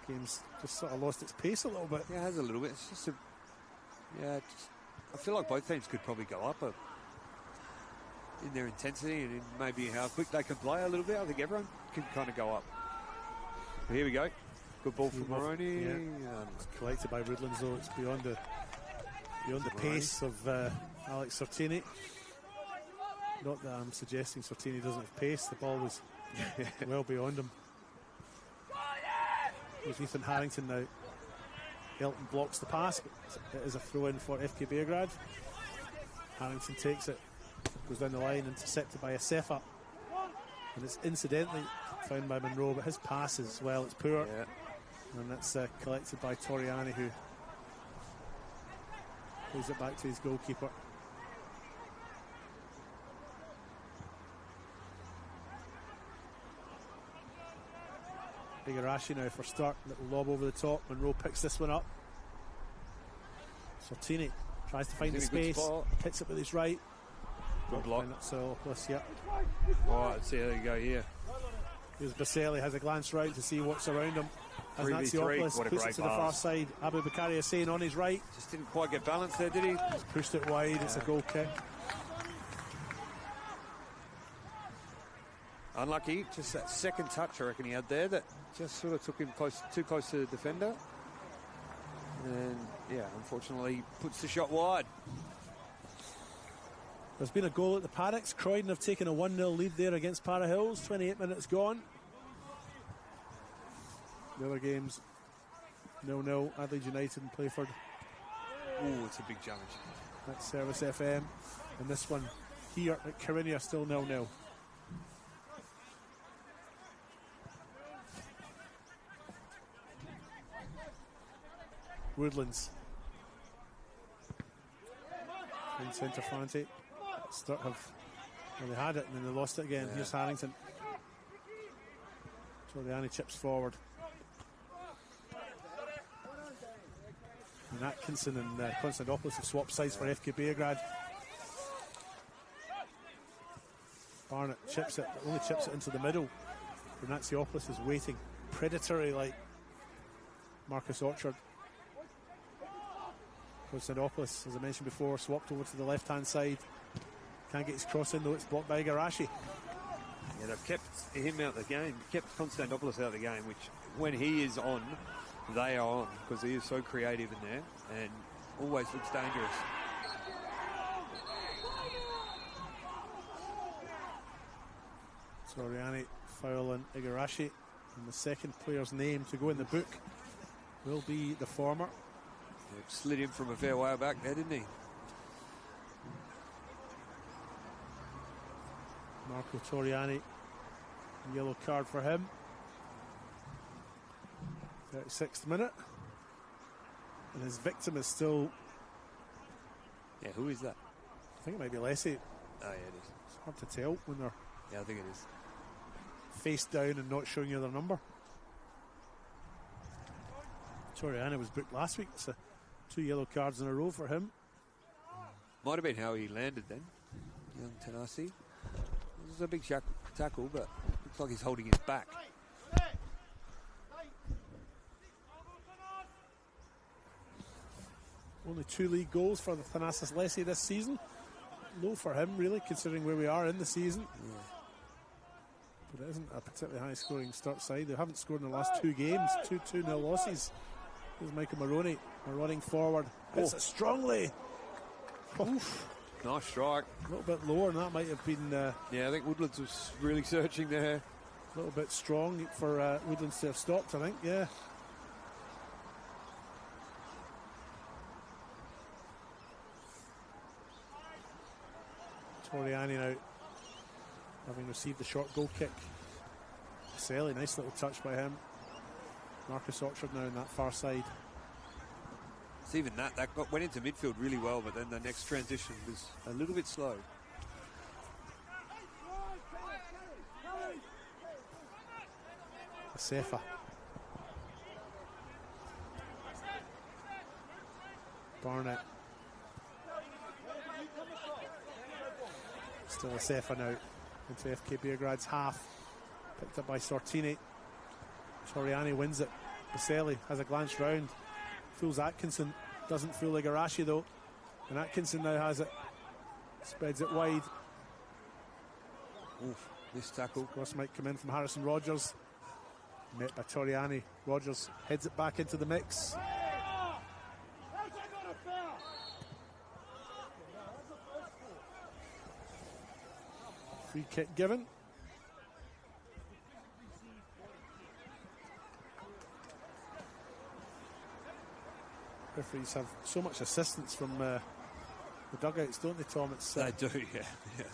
Game's just sort of lost its pace a little bit. Yeah, it has a little bit. It's just a... Yeah, I feel like both teams could probably go up in their intensity and in maybe how quick they can play a little bit. I think everyone can kind of go up. But here we go. Good ball from Maroney. Yeah. It's collected by Woodlands though. It's beyond the pace of Alex Sortini. Not that I'm suggesting Sortini doesn't have pace. The ball was well beyond him. There's Ethan Harrington now. Elton blocks the pass, but it is a throw-in for FK Beograd. Harrington takes it, goes down the line, intercepted by Asefa. And it's incidentally found by Monroe, but his pass as well, it's poor. Yeah. And that's collected by Toriani, who plays it back to his goalkeeper. Igarashi now for Sturt, little lob over the top. Monroe picks this one up. Sortini tries to find the space, hits it with his right. Good block. So, yeah. All right, let's see how you go here. Here's Baselli, has a glance round to see what's around him. As 3v3, what a puts great it to the far pass. side. Abu Bakari is saying on his right. Just didn't quite get balanced there, did he? He's pushed it wide, it's a goal kick. Unlucky, just that second touch I reckon he had there that just sort of took him too close to the defender. And yeah, unfortunately puts the shot wide. There's been a goal at the Paddocks. Croydon have taken a 1-0 lead there against Para Hills. 28 minutes gone. The other games 0-0. Adelaide United and Playford. Oh, it's a big challenge. That's Service FM. And this one here at Carinia still 0-0. Woodlands. In centre Fanti. Sturt have, well, they had it and then they lost it again. Yeah. Here's Harrington. Toriani chips forward. And And Atkinson and Constantopoulos have swapped sides for FK Beograd. Barnett only chips it into the middle. Ignatsiopoulos is waiting, predatory like Marcus Orchard. Constantopoulos, as I mentioned before, swapped over to the left-hand side. Can't get his cross in though, it's blocked by Igarashi. Yeah, they've kept him out of the game, kept Constantopoulos out of the game, which when he is on, they are on, because he is so creative in there and always looks dangerous. Toriani fouling Igarashi, and the second player's name to go in the book will be the former. Yeah, slid him from a fair way back there, didn't he? Marco Toriani, yellow card for him. 36th minute. And his victim is still... Yeah, who is that? I think it might be Lessie. Oh, yeah, it is. It's hard to tell when they're Yeah, I think it is. face down and not showing you their number. Toriani was booked last week. It's 2 yellow cards in a row for him. Might have been how he landed then, young Tanasi. This is a big tackle, but looks like he's holding his back. Only 2 league goals for the Thanasis Lessie this season. Low for him, really, considering where we are in the season. Yeah. But it isn't a particularly high-scoring Sturt side. They haven't scored in the last 2 games. 2-0 losses. Here's Michael Maroney running forward. Hits it strongly. Oof. Nice strike. A little bit lower, and that might have been... Yeah, I think Woodlands was really searching there. A little bit strong for Woodlands to have stopped, I think, yeah. Toriani now, having received the short goal kick. Selly, nice little touch by him. Marcus Orchard now on that far side. It's even that went into midfield really well, but then the next transition was a little bit slow. Asefa. Barnett. Still Asefa now into FK Beograd's half. Picked up by Sortini. Toriani wins it. Baselli has a glance round. Fools Atkinson. Doesn't fool Igarashi though. And Atkinson now has it. Spreads it wide. Oof, this tackle. Cross might come in from Harrison Rogers. Met by Toriani. Rogers heads it back into the mix. Free kick given. Referees have so much assistance from the dugouts, don't they, Tom? It's, They do, yeah.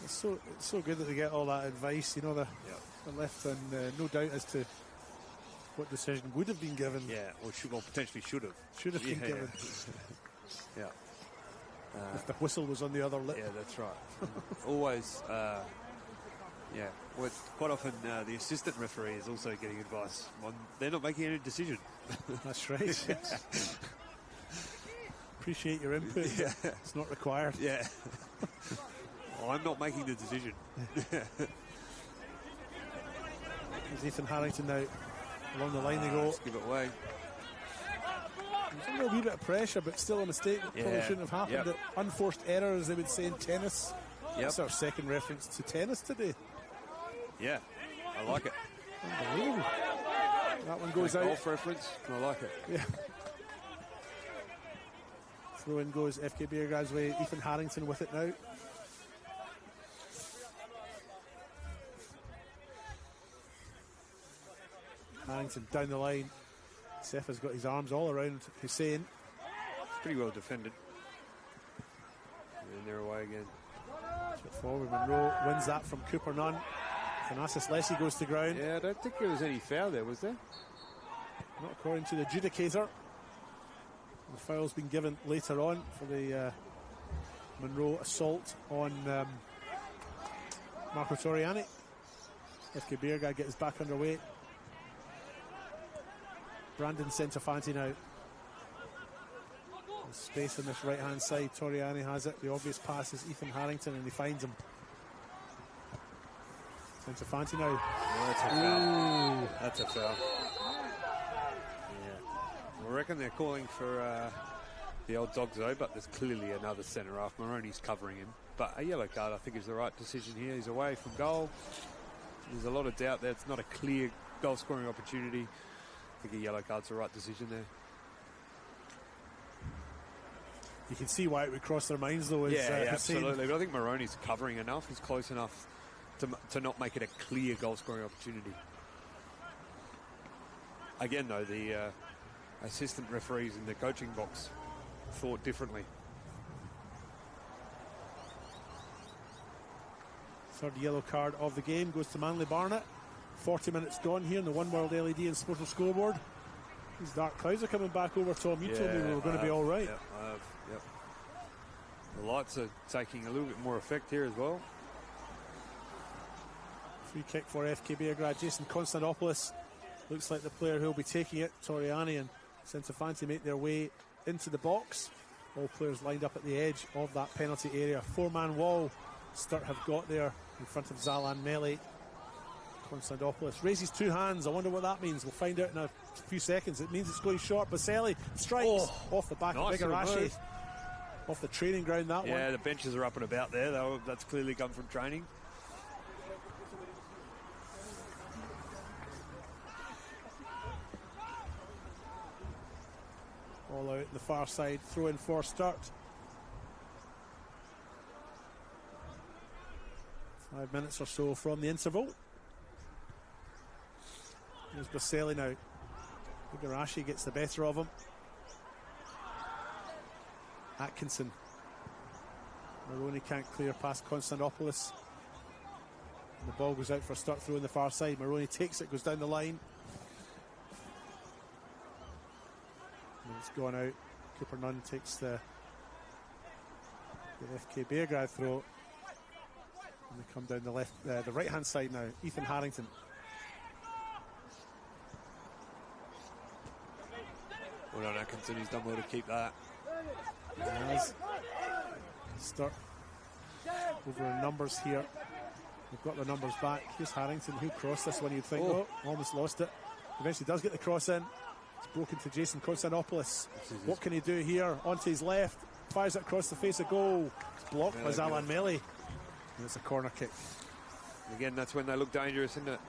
It's so good that they get all that advice. You know, they're left in no doubt as to what decision would have been given. Yeah, or potentially should have. Should have been given. Yeah. If the whistle was on the other lip. Yeah, that's right. Always, yeah. Well, quite often the assistant referee is also getting advice. They're not making any decision. That's right. Yes. Appreciate your input. Yeah. It's not required. Yeah. I'm not making the decision. There's Ethan Harrington now. Along the line they go. Let's give it away. There's under a wee bit of pressure, but still a mistake that probably shouldn't have happened. Yep. Unforced error, as they would say in tennis. Yep. That's our second reference to tennis today. Yeah, I like it. Unbelievable. That one goes out. Golf reference, I like it. Yeah. Throw in goes FK Beergrad's way. Ethan Harrington with it now. Harrington down the line. Seth has got his arms all around Hussein. It's pretty well defended. And they're away again. Forward Monroe wins that from Cooper Nunn. Thanasis Lessie goes to ground. Yeah, I don't think there was any foul there, was there? Not according to the adjudicator. The foul's been given later on for the Monroe assault on Marco Toriani. FK Beergrad gets back underway. Brandon Centofanti now. There's space on this right-hand side. Toriani has it. The obvious pass is Ethan Harrington, and he finds him. Into Fanti now. Oh, that's a foul. That's a foul. Yeah. I reckon they're calling for the old dogs though, but there's clearly another centre half. Maroney's covering him. But a yellow card, I think, is the right decision here. He's away from goal. There's a lot of doubt there. It's not a clear goal-scoring opportunity. I think a yellow card's the right decision there. You can see why it would cross their minds, though. Yeah, absolutely. But I think Maroney's covering enough. He's close enough to not make it a clear goal-scoring opportunity. Again, though, the assistant referees in the coaching box thought differently. Third yellow card of the game goes to Manly Barnett. 40 minutes gone here in the One World LED and Sportal scoreboard. These dark clouds are coming back over, Tom. You told me we were going to be all right. Yep, I have. Yep. The lights are taking a little bit more effect here as well. Free kick for FK Beograd. Jason Konstantopoulos looks like the player who will be taking it. Toriani and Centofanti make their way into the box. All players lined up at the edge of that penalty area. Four-man wall Sturt have got there in front of Zalan Mele. Konstantopoulos raises two hands. I wonder what that means. We'll find out in a few seconds. It means it's going short. Baselli strikes off the back of Igarashi. Off the training ground, that one. Yeah, the benches are up and about there, though. That's clearly come from training. All out the far side, throw in for Sturt. 5 minutes or so from the interval. There's Baselli now. Igarashi gets the better of him. Atkinson. Maroney can't clear past Konstantopoulos. The ball goes out for Sturt through on the far side. Maroney takes it, goes down the line. And it's gone out. Cooper Nunn takes the FK Beograd throw. And they come down the left, the right-hand side now. Ethan Harrington. Well done, Atkinson. He's done well to keep that. Yes. Sturt over in numbers here. We've got the numbers back. Here's Harrington, who crossed this one, you'd think. Oh, almost lost it. Eventually does get the cross in. It's broken to Jason Konstantopoulos. What can he do here? Onto his left. Fires it across the face of goal. It's blocked by Zalan Mele. And it's a corner kick. Again, that's when they look dangerous, isn't it?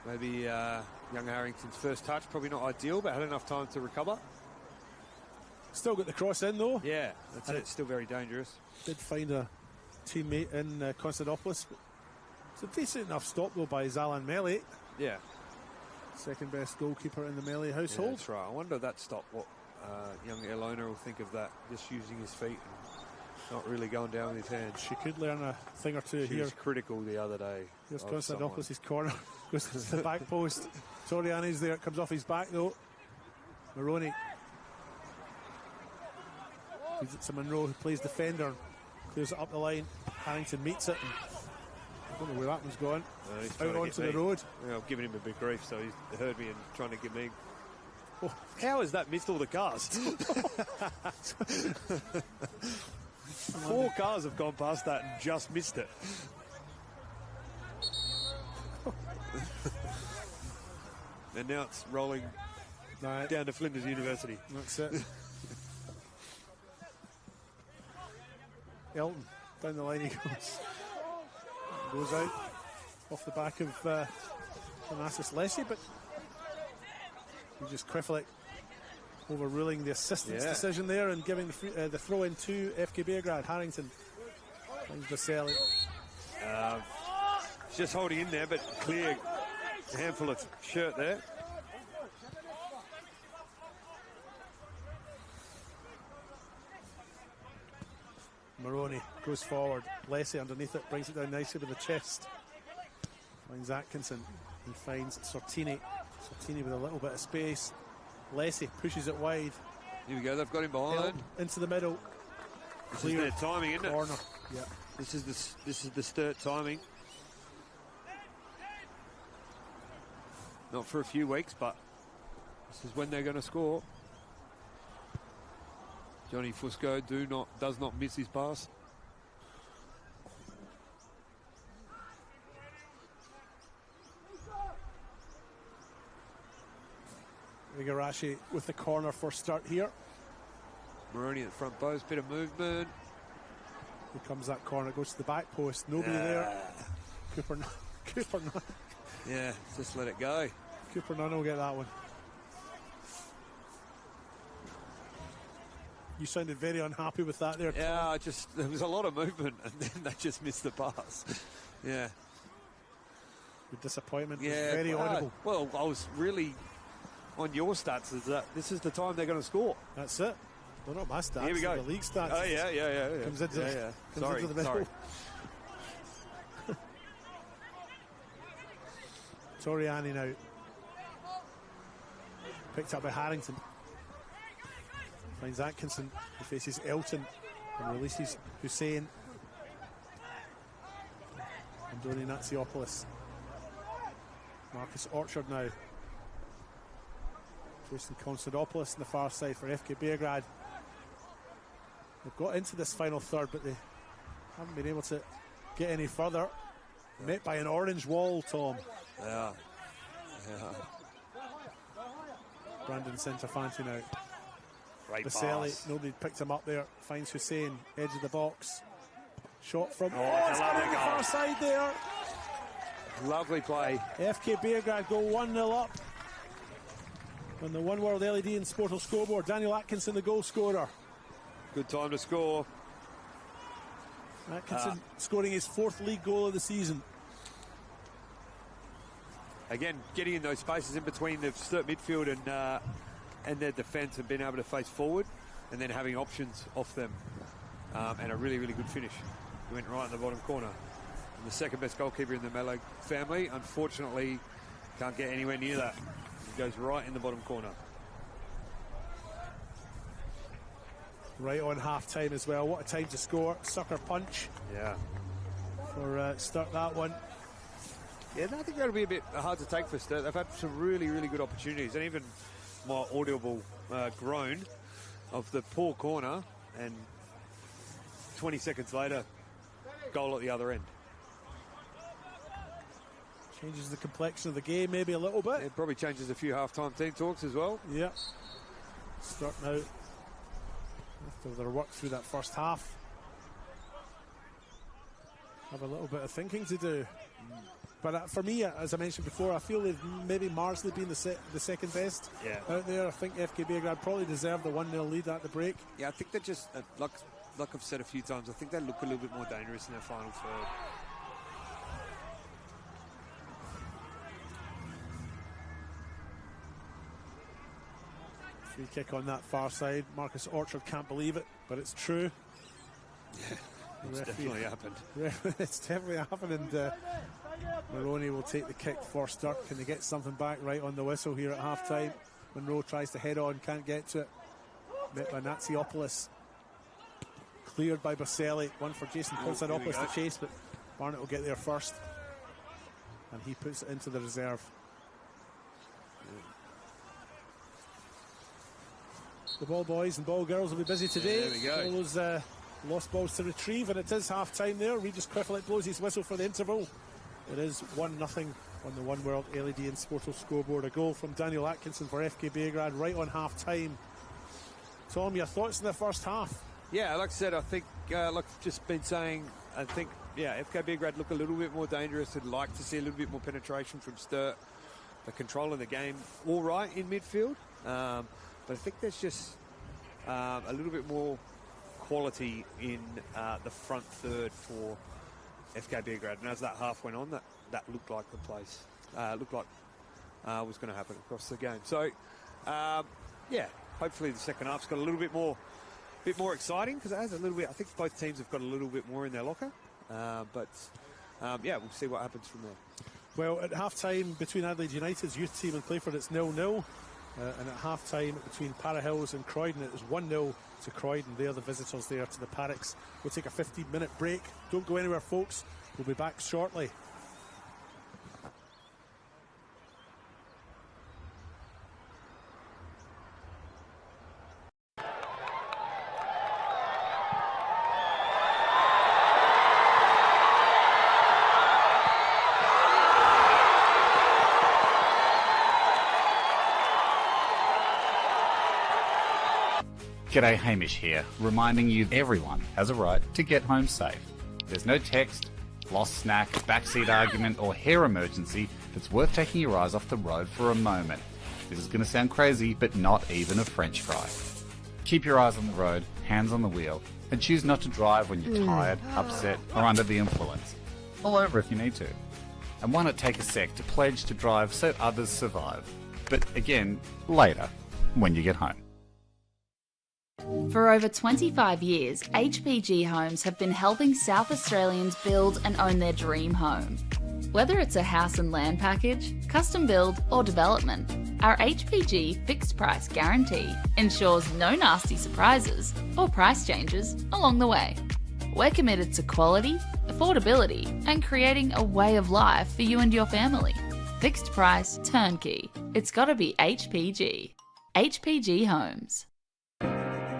Maybe young Harrington's first touch, probably not ideal, but had enough time to recover. Still got the cross in, though. Yeah, that's it. Still very dangerous. Did find a teammate in Konstantopoulos. It's a decent enough stop, though, by Zalan Mele. Yeah. Second best goalkeeper in the Mele household. Yeah, that's right. I wonder that stop, what young Elona will think of that, just using his feet and not really going down with his hands. She could learn a thing or two She here. was critical the other day. Here's Konstantopoulos' corner. Goes to the back post. Toriani's there. It comes off his back, though. Maroney. Feeds it to Monroe, who plays defender. Clears it up the line. Harrington meets it. I don't know where that one's gone. Out onto the road. Yeah, I've given him a big grief, so he's heard me and trying to get me. Oh, how has that missed all the cars? 4 cars have gone past that and just missed it. And now it's rolling down to Flinders University. That's it. Elton, down the line he goes. Goes out off the back of Thanasis Lessie, but he just Quiflick overruling the assistant's decision there and giving the throw in to FK Beograd. Harrington finds Baselli. Just holding in there, but clear handful of shirt there. Maroney goes forward. Lessie underneath it, brings it down nicely with the chest. Finds Atkinson. He finds Sortini. Sortini with a little bit of space. Lessie pushes it wide. Here we go, they've got him behind. Into the middle. This is their timing, isn't it? Corner. Yeah. This is the Sturt timing. Not for a few weeks, but this is when they're going to score. Johnny Fusco does not miss his pass. Igarashi with the corner for Sturt here. Maroney at the front post, bit of movement. Here comes that corner, goes to the back post, nobody there. Cooper Nunn. Yeah, just let it go. Cooper Nunn will get that one. You sounded very unhappy with that there, Tom. Yeah, there was a lot of movement and then they just missed the pass. Yeah. The disappointment was very audible. Well, I was really on your stats is that this is the time they're going to score. That's it. Well, not my stats. Here we go. The league stats. Oh, yeah. Comes into, Sorry, into the middle. sorry. Toriani now. Picked up by Harrington. Finds Atkinson, who faces Elton and releases Hussein. Andoni Natsiopoulos. Marcus Orchard now. Jason Konstantopoulos on the far side for FK Beograd. They've got into this final third, but they haven't been able to get any further. Met by an orange wall, Tom. Yeah. Brandon Centofanti now. Great Baselli, pass. nobody picked him up there. Finds Hussein, edge of the box. Shot from it's a lovely on the goal. far side there. Lovely play. FK Beograd go 1-0 up on the One World LED and Sportal scoreboard. Daniel Atkinson, the goal scorer. Good time to score. Atkinson scoring his 4th league goal of the season. Again, getting in those spaces in between the Sturt midfield and their defence and being able to face forward and then having options off them. And a really, really good finish. He went right in the bottom corner. And the second best goalkeeper in the Melo family, unfortunately, can't get anywhere near that. He goes right in the bottom corner. Right on half-time as well. What a time to score. Sucker punch. Yeah. For Sturt, that one. Yeah, I think that'll be a bit hard to take for Sturt. They've had some really, really good opportunities, and even my audible groan of the poor corner, and 20 seconds later, goal at the other end. Changes the complexion of the game maybe a little bit. It probably changes a few half-time team talks as well. Yeah. Sturt now, after their work through that first half, have a little bit of thinking to do. But for me, as I mentioned before, I feel they've maybe marginally been the second best out there. I think FK Beograd probably deserved the 1-0 lead at the break. Yeah, I think they're just, like I've said a few times, I think they look a little bit more dangerous in their final third. Free kick on that far side. Marcus Orchard can't believe it, but it's true. Yeah, it's definitely happened. It's definitely happened, and Maroney will take the kick for Sturt. Can they get something back right on the whistle here at half-time? Monroe tries to head on, can't get to it. Met by Natsiopoulos. Cleared by Baselli. One for Jason Konstantopoulos to chase, but Barnett will get there first. And he puts it into the reserve. The ball boys and ball girls will be busy today. There we go. All those lost balls to retrieve, and it is half-time there. Regis Quiffelet blows his whistle for the interval. It is 1-0 on the One World LED and Sportal scoreboard. A goal from Daniel Atkinson for FK Beograd right on half-time. Tom, your thoughts in the first half? Yeah, like I said, I think, like I've just been saying, I think, FK Beograd look a little bit more dangerous. I'd like to see a little bit more penetration from Sturt. The control of the game, all right in midfield. But I think there's just a little bit more quality in the front third for FK Beograd. And as that half went on, that looked like the place, looked like was going to happen across the game. So, hopefully the second half's got a little bit more exciting, because it has a little bit. I think both teams have got a little bit more in their locker. We'll see what happens from there. Well, at half-time between Adelaide United's youth team and Playford, it's 0-0. And at half-time between Para Hills and Croydon, it is 1-0 to Croydon. They're the visitors there to the Paddocks. We'll take a 15-minute break. Don't go anywhere, folks. We'll be back shortly. G'day, Hamish here, reminding you everyone has a right to get home safe. There's no text, lost snack, backseat argument or hair emergency that's worth taking your eyes off the road for a moment. This is going to sound crazy, but not even a French fry. Keep your eyes on the road, hands on the wheel, and choose not to drive when you're tired, upset or under the influence. Pull over if you need to. And why not take a sec to pledge to drive so others survive? But again, later, when you get home. For over 25 years, HPG Homes have been helping South Australians build and own their dream home. Whether it's a house and land package, custom build or development, our HPG fixed price guarantee ensures no nasty surprises or price changes along the way. We're committed to quality, affordability and creating a way of life for you and your family. Fixed price, turnkey. It's gotta be HPG. HPG Homes.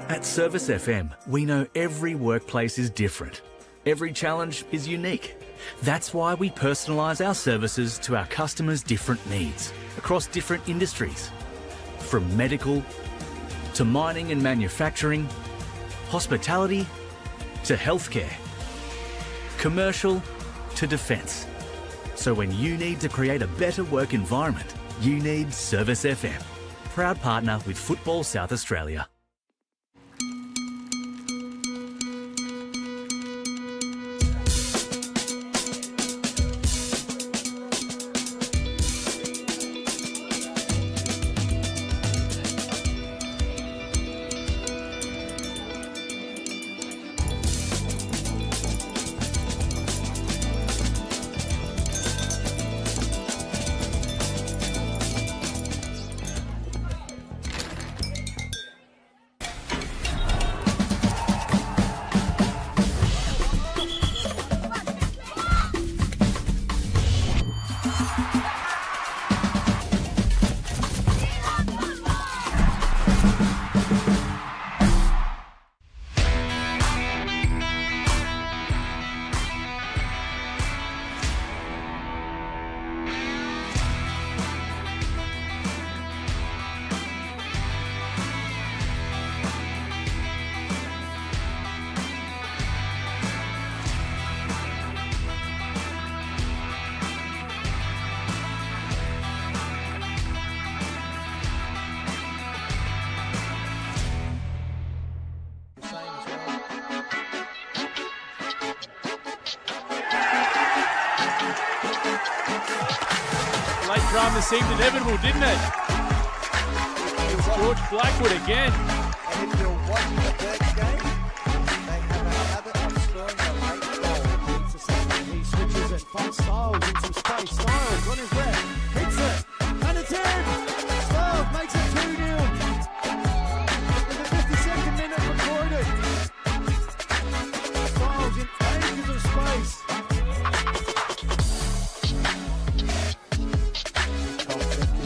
At Service FM, we know every workplace is different. Every challenge is unique. That's why we personalise our services to our customers' different needs across different industries. From medical to mining and manufacturing, hospitality to healthcare, commercial to defence. So when you need to create a better work environment, you need Service FM. Proud partner with Football South Australia. Late drama seemed inevitable, didn't it? It was George Blackwood again. And if you're watching the Burke game, they have a habit of scoring a late goal. It's a second. He switches it. Finds Styles in some space. Styles on his left. Hits it. And it's in. Styles makes it 2-0. In the 52nd minute recorded. Styles in ages of space.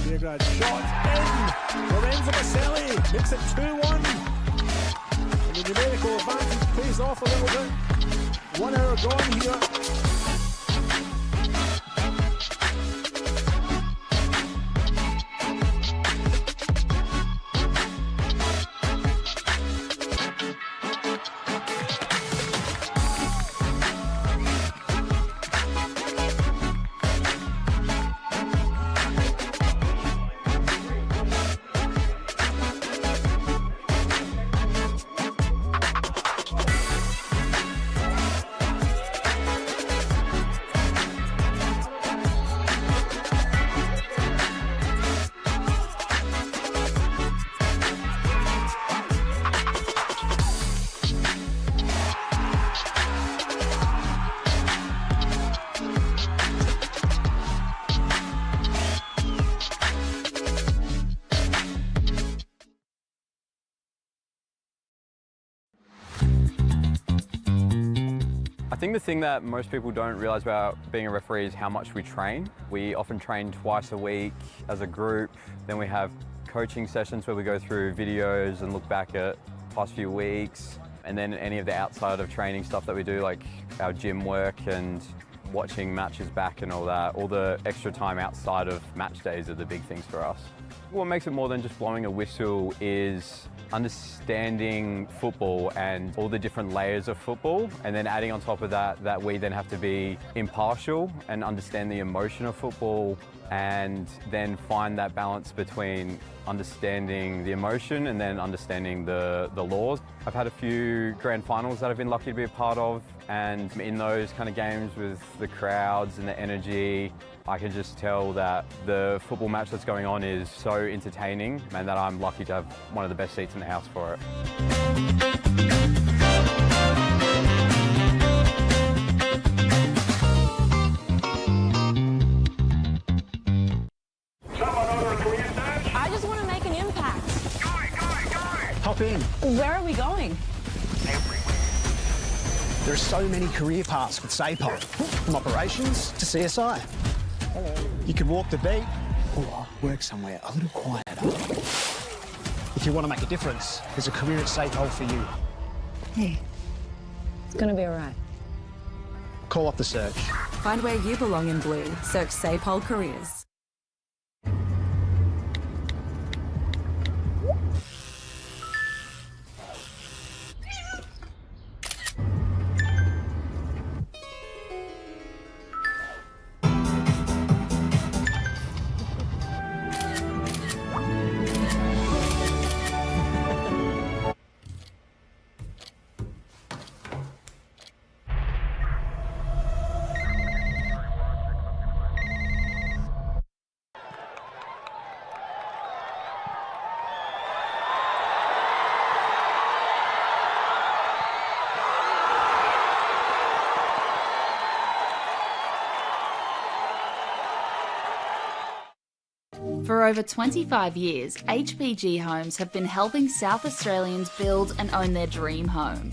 Beograd shot in. Lorenzo Baselli makes it 2-1. And the numerical advantage pays off a little bit. 1 hour gone here. I think the thing that most people don't realise about being a referee is how much we train. We often train twice a week as a group. Then we have coaching sessions where we go through videos and look back at past few weeks. And then any of the outside of training stuff that we do, like our gym work and watching matches back and all that. All the extra time outside of match days are the big things for us. What makes it more than just blowing a whistle is understanding football and all the different layers of football, and then adding on top of that we then have to be impartial and understand the emotion of football, and then find that balance between understanding the emotion and then understanding the laws. I've had a few grand finals that I've been lucky to be a part of, and in those kind of games with the crowds and the energy, I can just tell that the football match that's going on is so entertaining, and that I'm lucky to have one of the best seats in the house for it. I just want to make an impact. Hop in. Where are we going? There are so many career paths with SAPOL, from operations to CSI. You could walk the beat or work somewhere a little quieter. If you want to make a difference, there's a career at SAPOL for you. Hey, it's going to be all right. Call up the search. Find where you belong in blue. Search SAPOL Careers. For over 25 years, HPG Homes have been helping South Australians build and own their dream home.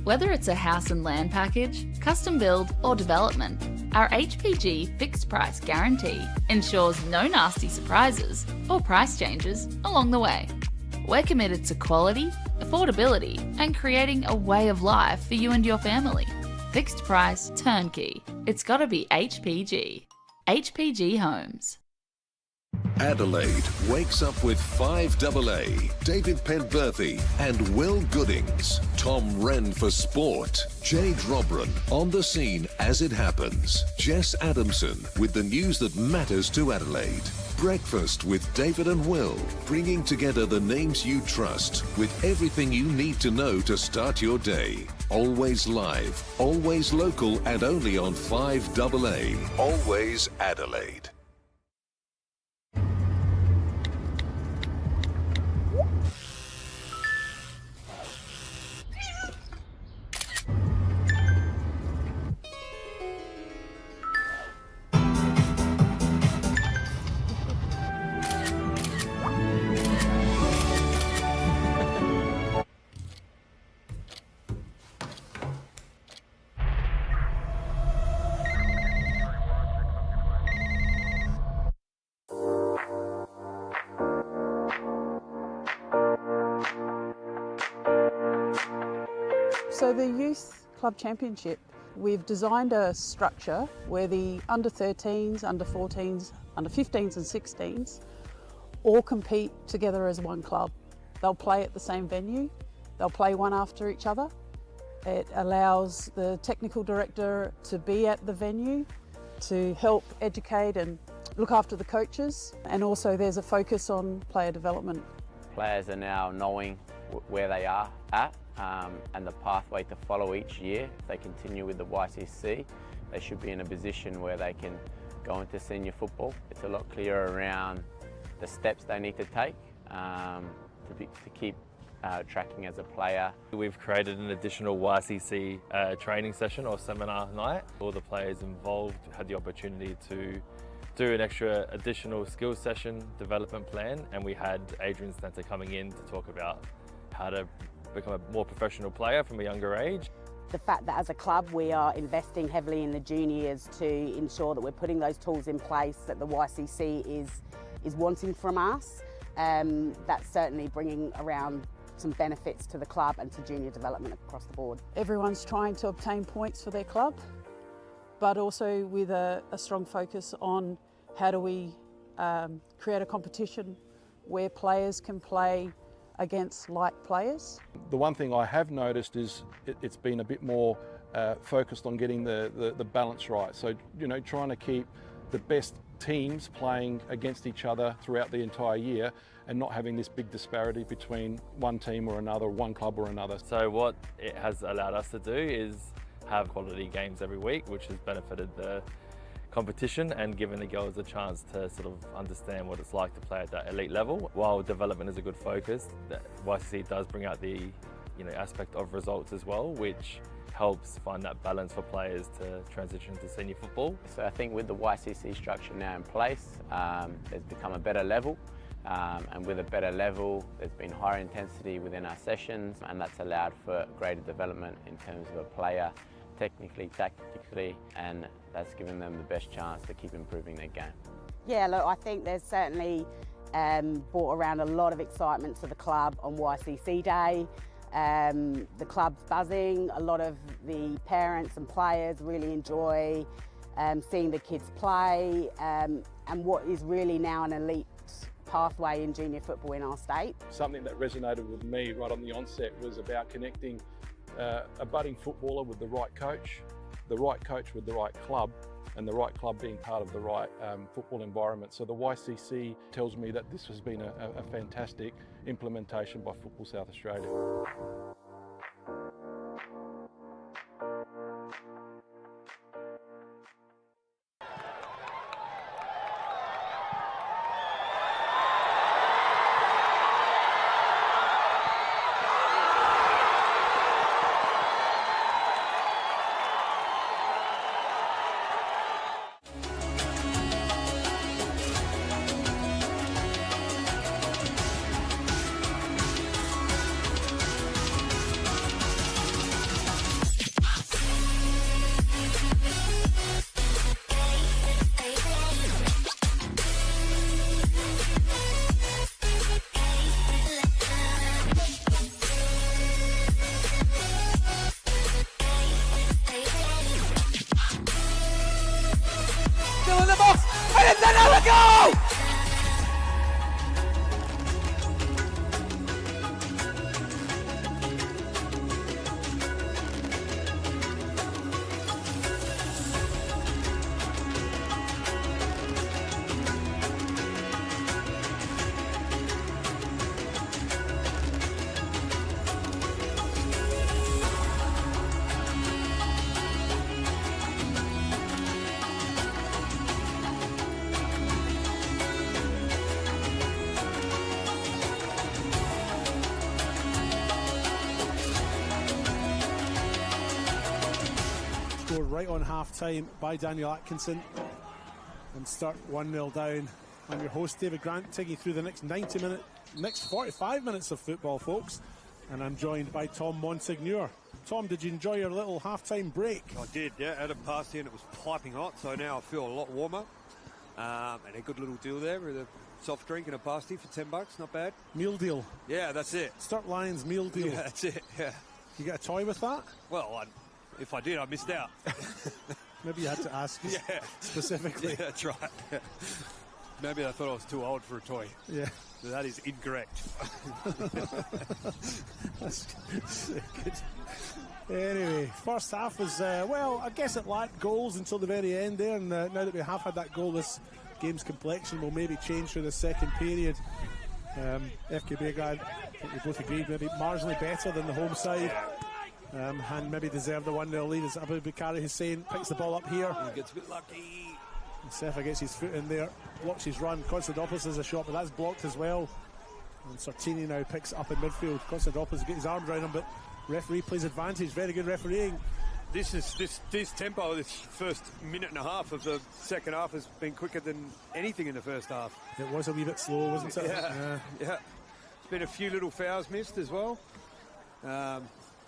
Whether it's a house and land package, custom build or development, our HPG fixed price guarantee ensures no nasty surprises or price changes along the way. We're committed to quality, affordability and creating a way of life for you and your family. Fixed price, turnkey. It's gotta be HPG. HPG Homes. Adelaide wakes up with 5AA, David Penberthy and Will Goodings. Tom Wren for sport. Jade Robran on the scene as it happens. Jess Adamson with the news that matters to Adelaide. Breakfast with David and Will, bringing together the names you trust with everything you need to know to start your day. Always live, always local and only on 5AA. Always Adelaide. So the Youth Club Championship, we've designed a structure where the under 13s, under 14s, under 15s and 16s all compete together as one club. They'll play at the same venue, they'll play one after each other. It allows the technical director to be at the venue to help educate and look after the coaches, and also there's a focus on player development. Players are now knowing where they are at and the pathway to follow each year. If they continue with the YCC, they should be in a position where they can go into senior football. It's a lot clearer around the steps they need to take to keep tracking as a player. We've created an additional YCC training session or seminar night. All the players involved had the opportunity to do an extra additional skills session development plan, and we had Adrian Stanter coming in to talk about how to become a more professional player from a younger age. The fact that as a club we are investing heavily in the juniors to ensure that we're putting those tools in place that the YCC is wanting from us, that's certainly bringing around some benefits to the club and to junior development across the board. Everyone's trying to obtain points for their club, but also with a strong focus on how do we create a competition where players can play against like players. The one thing I have noticed is it's been a bit more focused on getting the balance right. So, you know, trying to keep the best teams playing against each other throughout the entire year and not having this big disparity between one team or another, one club or another. So what it has allowed us to do is have quality games every week, which has benefited the competition and given the girls a chance to sort of understand what it's like to play at that elite level. While development is a good focus, the YCC does bring out the aspect of results as well, which helps find that balance for players to transition to senior football. So I think with the YCC structure now in place, there's become a better level. And with a better level, there's been higher intensity within our sessions, and that's allowed for greater development in terms of a player, technically, tactically, and that's given them the best chance to keep improving their game. Yeah, look, I think there's certainly brought around a lot of excitement to the club on YCC Day. The club's buzzing. A lot of the parents and players really enjoy seeing the kids play, and what is really now an elite pathway in junior football in our state. Something that resonated with me right on the onset was about connecting a budding footballer with the right coach with the right club, and the right club being part of the right football environment. So the YCC tells me that this has been a fantastic implementation by Football South Australia. Still in the box, and it's another goal! Scored right on half-time by Daniel Atkinson, and Sturt 1-0 down. I'm your host, David Grant, taking you through the next 45 minutes of football, folks, and I'm joined by Tom Monsignor. Tom, did you enjoy your little half-time break? I did, yeah. Had a pasty and it was piping hot, so now I feel a lot warmer. And a good little deal there with a soft drink and a pasty for $10, not bad. Meal deal. Yeah, that's it. Sturt Lions meal deal. Yeah, that's it, yeah. You get a toy with that? Well, if I did, I missed out. Maybe you had to ask specifically. Yeah, that's right. Yeah. Maybe I thought I was too old for a toy. Yeah. That is incorrect. That's good. Anyway, first half was, well, I guess it lacked goals until the very end there, and now that we have had that goal, this game's complexion will maybe change through the second period. FK Beograd, I think we both agreed, maybe marginally better than the home side. And maybe deserved the 1-0 lead as Abu Bakari Hussein picks the ball up here. He gets a bit lucky. Sefa gets his foot in there, blocks his run. Constantopoulos has a shot, but that's blocked as well. And Sartini now picks it up in midfield. Constantopoulos gets his arms around him, but referee plays advantage. Very good refereeing. This tempo, this first minute and a half of the second half has been quicker than anything in the first half. It was a wee bit slow, wasn't it? Yeah. There's been a few little fouls missed as well.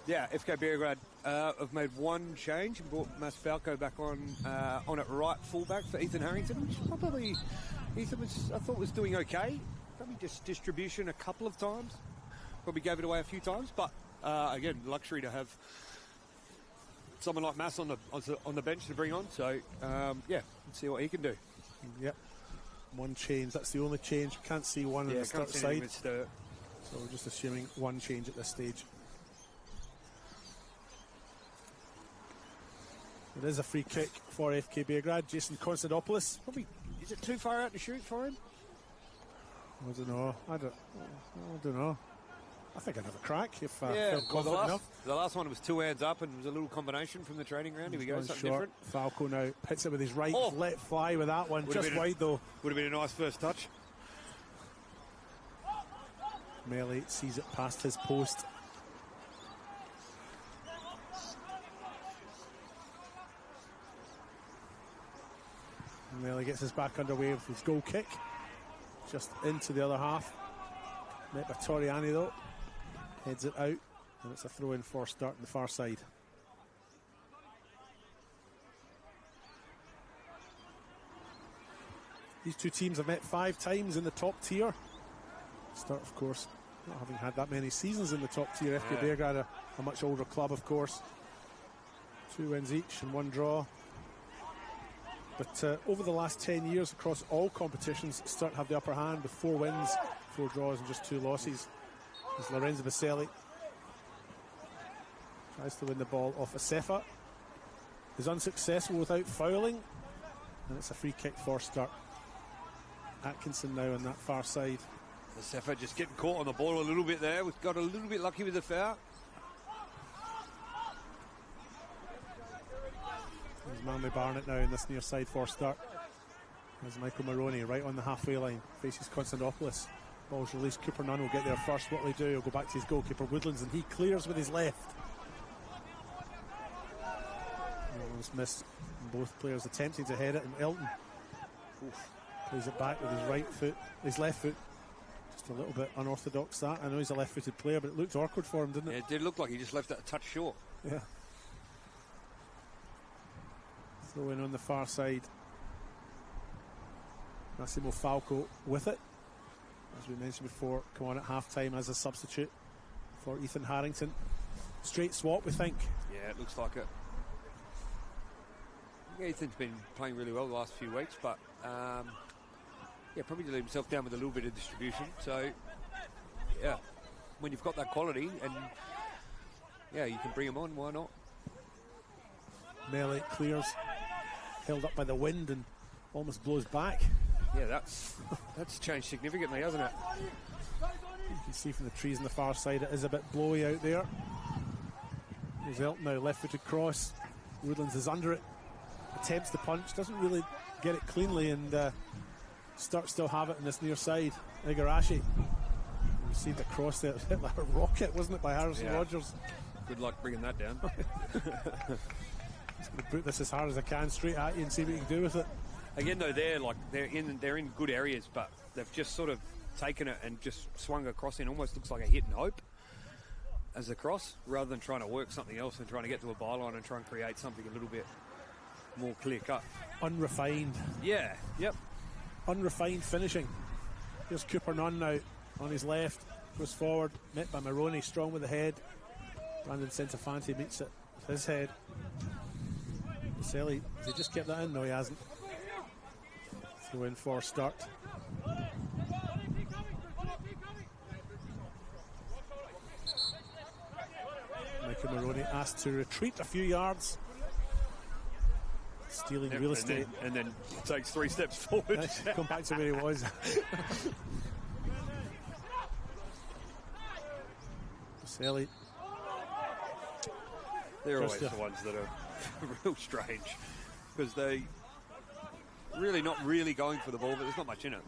FK Beograd have made one change and brought Mas Falco back on at right fullback for Ethan Harrington, which probably Ethan I thought was doing okay. Probably just distribution a couple of times. Probably gave it away a few times, but again, luxury to have someone like Mas on the bench to bring on. So let's see what he can do. Yep. One change. That's the only change. Can't see one on the Sturt side. So we're just assuming one change at this stage. It is a free kick for FK Beograd. Jason Konstantopoulos. Is it too far out to shoot for him? I don't know. I don't know. I think I'd have a crack if felt confident enough. The last one was 2 hands up and it was a little combination from the training ground. Here we go, something different. Falco now hits it with his right, let fly with that one, just wide though. Would have been a nice first touch. Melly sees it past his post. Melly gets his back underway with his goal kick. Just into the other half. Met by Toriani though. Heads it out, and it's a throw in for Sturt on the far side. These two teams have met 5 times in the top tier. Sturt, of course, not having had that many seasons in the top tier. FK Beograd, a much older club, of course. 2 wins each and 1 draw. But over the last 10 years across all competitions, Sturt have the upper hand with 4 wins, 4 draws and just 2 losses. As Lorenzo Baselli tries to win the ball off Asefa. Is unsuccessful without fouling. And it's a free kick for Sturt. Atkinson now on that far side. Asefa just getting caught on the ball a little bit there. We've got a little bit lucky with the foul. There's Manly Barnett now in this near side for Sturt. There's Michael Maroney right on the halfway line. Faces Konstantopoulos. Ball's released. Cooper Nunn will get there first. What'll he do? He'll go back to his goalkeeper Woodlands and he clears with his left. Almost missed. Both players attempting to head it, and Elton plays it back with his right foot, his left foot. Just a little bit unorthodox that. I know he's a left-footed player, but it looked awkward for him, didn't it? Yeah, it did look like he just left it a touch short. Yeah. Throw in on the far side. Massimo Falco with it. As we mentioned before, come on at half-time as a substitute for Ethan Harrington. Straight swap, we think. Yeah, it looks like it. Ethan's been playing really well the last few weeks, but yeah, probably let himself down with a little bit of distribution. So, yeah, when you've got that quality and, yeah, you can bring him on, why not? Melly clears, held up by the wind and almost blows back. Yeah, that's changed significantly, hasn't it? You can see from the trees on the far side it is a bit blowy out there. There's Elton now, left-footed cross. Woodlands is under it. Attempts to punch, doesn't really get it cleanly, and Sturt still have it in this near side. Igarashi received a cross there. It hit like a rocket, wasn't it, by Harrison Rogers? Good luck bringing that down. Just going to put this as hard as I can straight at you and see what you can do with it. Again, though, they're in good areas, but they've just sort of taken it and just swung across in. Almost looks like a hit and hope as a cross, rather than trying to work something else and trying to get to a byline and try and create something a little bit more clear cut. Unrefined. Yeah, yep. Unrefined finishing. Here's Cooper Nunn now on his left. Goes forward, met by Maroney, strong with the head. Brandon Centofanti meets it with his head. Baselli, has he just kept that in? No, he hasn't. Throw in for Sturt. Michael Maroney asked to retreat a few yards. Stealing real estate. And then takes 3 steps forward. Come back to where he was. Baselli. They're always the ones that are real strange, because they really not really going for the ball, but there's not much in it.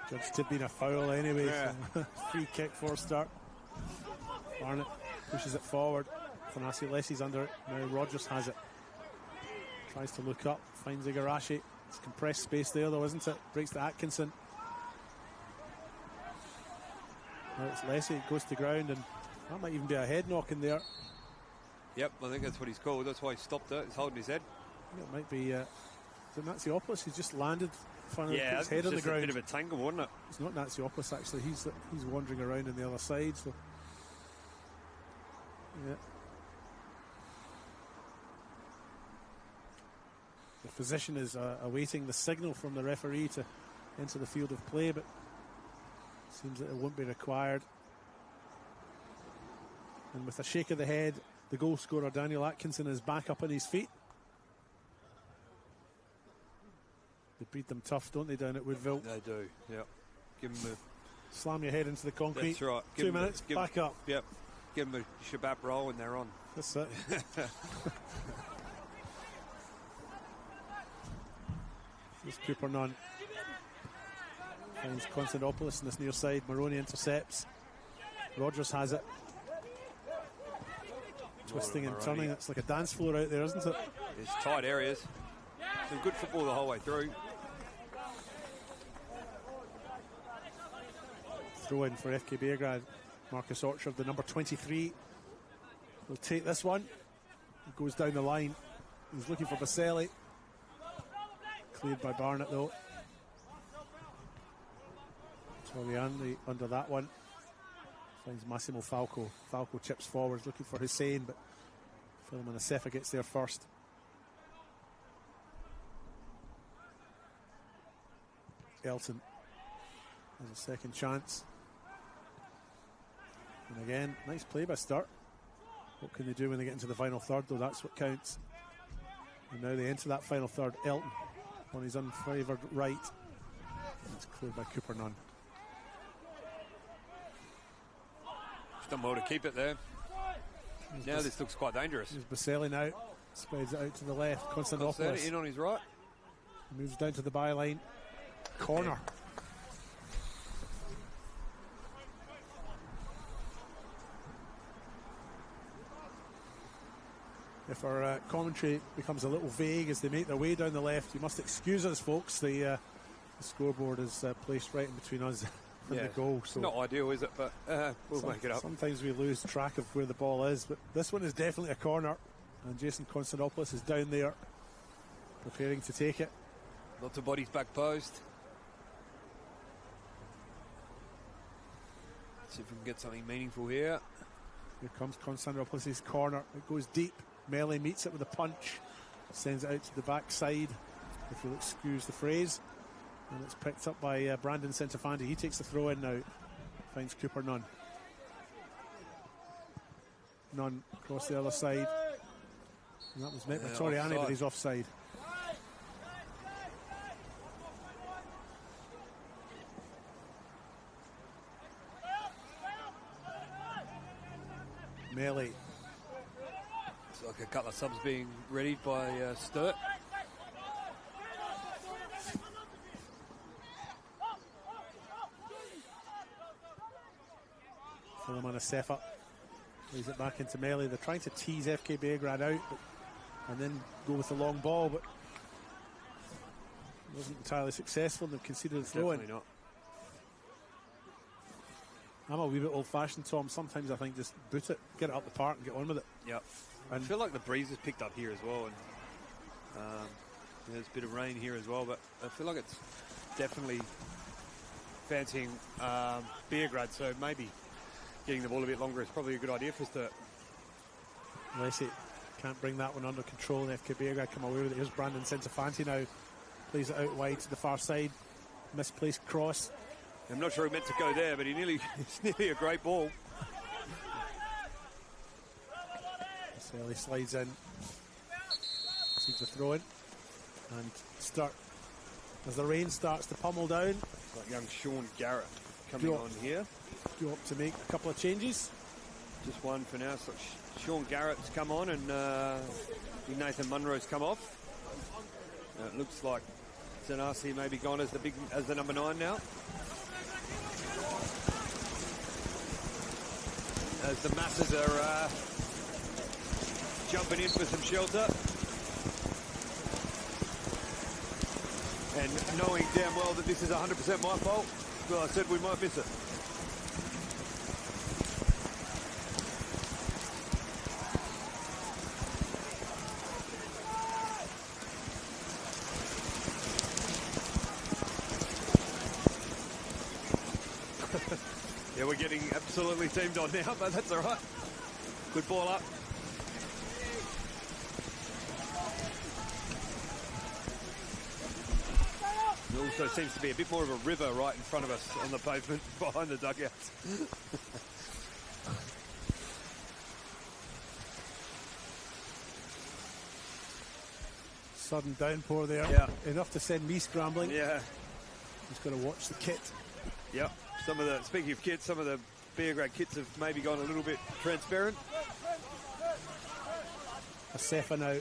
Judged to have been a foul anyway. Yeah. So free kick for Sturt. Barnett pushes it forward. Thanasi Lessie's under it. Now Rogers has it. Tries to look up, finds Igarashi. It's compressed space there though, isn't it? Breaks to Atkinson. Now it's Lessie, goes to ground, and that might even be a head knock in there. Yep, I think that's what he's called. That's why he stopped it. He's holding his head. It might be Natsiopoulos. He's just landed, finally put his head on the ground. A bit of a tangle, wasn't it? It's not Natsiopoulos actually. He's wandering around on the other side. So yeah. The physician is awaiting the signal from the referee to enter the field of play, but seems that it won't be required. And with a shake of the head, the goal scorer Daniel Atkinson is back up on his feet. They beat them tough, don't they, down at Woodville? They do, yeah. Give them a... Slam your head into the concrete. That's right. 2 minutes, back up. Yep. Give them a shabab roll and they're on. That's it. Here's Cooper Nunn. Finds Constantopoulos in this near side. Maroney intercepts. Rogers has it. Twisting and turning. It's like a dance floor out there, isn't it? It's tight areas. Some good football the whole way through. Throw in for FK Beograd. Marcus Orchard, the number 23, will take this one. He goes down the line. He's looking for Baselli. Cleared by Barnett though. Toriani under that one. Finds Massimo Falco. Falco chips forwards looking for Hussein, but Philemon Asefa gets there first. Elton has a second chance. And again, nice play by Sturt. What can they do when they get into the final third, though? That's what counts. And now they enter that final third. Elton on his unfavoured right. It's cleared by Cooper Nunn. Just done well to keep it there. Now this looks quite dangerous. There's Baselli now. Spreads it out to the left. Constantopoulos in on his right. Moves down to the byline. Corner. If our commentary becomes a little vague as they make their way down the left, you must excuse us, folks. The scoreboard is placed right in between us and the goal. So not ideal, is it? But we'll make it up. Sometimes we lose track of where the ball is, but this one is definitely a corner. And Jason Constantopoulos is down there, preparing to take it. Lots of bodies back post. See if we can get something meaningful here. Here comes Constantopoulos' corner. It goes deep. Melee meets it with a punch. Sends it out to the backside, if you'll excuse the phrase. And it's picked up by Brandon Centofanti. He takes the throw in now. Finds Cooper Nunn. Nunn across the other side. And that was met by Toriani, but he's offside. Melee. It's like a couple of subs being readied by Sturt. Philemon Asefa lays it back into Melee. They're trying to tease FK Beograd out and then go with the long ball, but it wasn't entirely successful. They've conceded a throw in. Definitely not. I'm a wee bit old-fashioned, Tom. Sometimes I think just boot it, get it up the park and get on with it. Yep. I feel like the breeze has picked up here as well, and there's a bit of rain here as well, but I feel like it's definitely fancying Beograd, so maybe getting the ball a bit longer is probably a good idea for Sturt. Unless it can't bring that one under control, and FK Beograd come away with it. Here's Brandon Centofanti now. Plays it out wide to the far side. Misplaced cross. I'm not sure he meant to go there, but it's nearly a great ball. Baselli slides in. Sees the throw in. And Sturt, as the rain starts to pummel down. Got young Sean Garrett coming on here. Go up to make a couple of changes. Just one for now. So Sean Garrett's come on and Nathan Munro's come off. It looks like Zanasi maybe gone as the number 9 now. As the masses are jumping in for some shelter. And knowing damn well that this is 100% my fault, well, I said we might miss it. Yeah, we're getting absolutely teamed on now, but that's all right. Good ball up. also seems to be a bit more of a river right in front of us on the pavement behind the dugouts. Sudden downpour there. Yeah. Enough to send me scrambling. Yeah. Just got to watch the kit. Yep. Speaking of kits, some of the Beograd kits have maybe gone a little bit transparent. A Sefa now.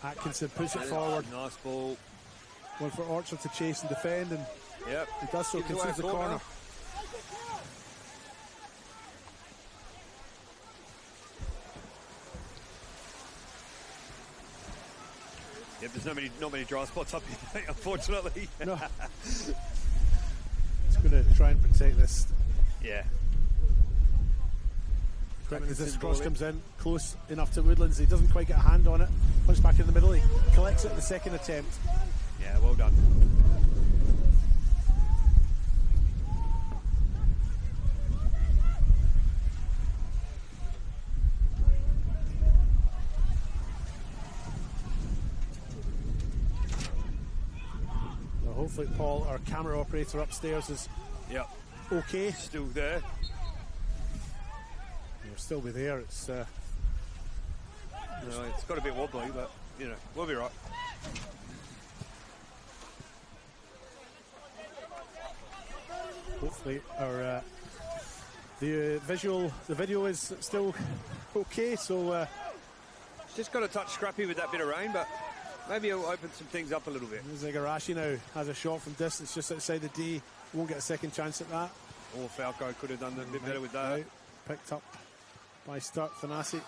Atkinson puts it forward. Nice ball. One for Orchard to chase and defend, and yep. he does so, concedes the corner. Yep, there's not many dry spots up here, unfortunately. No. It's going to try and protect this. Yeah. Quick as this cross comes in, close enough to Woodlands. He doesn't quite get a hand on it. Punch back in the middle. He collects it in the second attempt. Yeah, well done. Well, hopefully Paul, our camera operator upstairs, is okay. Still there. He'll still be there. It's no, it's got a bit wobbly, but you know, we'll be right. Hopefully our the video is still okay. So it's just got a touch scrappy with that bit of rain, but maybe it'll open some things up a little bit. Zagarashi now has a shot from distance just outside the D. Won't get a second chance at that. Or Falco could have done a bit better with that. Picked up by Sturt. Thanasi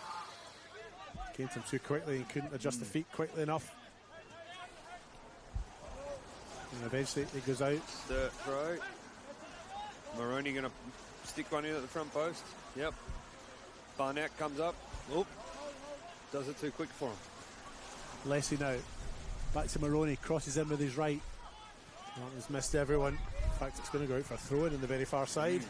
came to him too quickly and couldn't adjust the feet quickly enough. And eventually it goes out. Sturt throw. Maroney going to stick one in at the front post. Yep. Barnett comes up. Oop. Does it too quick for him. Lessie now. Back to Maroney. Crosses in with his right. Well, he's missed everyone. In fact, it's going to go out for a throw-in on the very far side.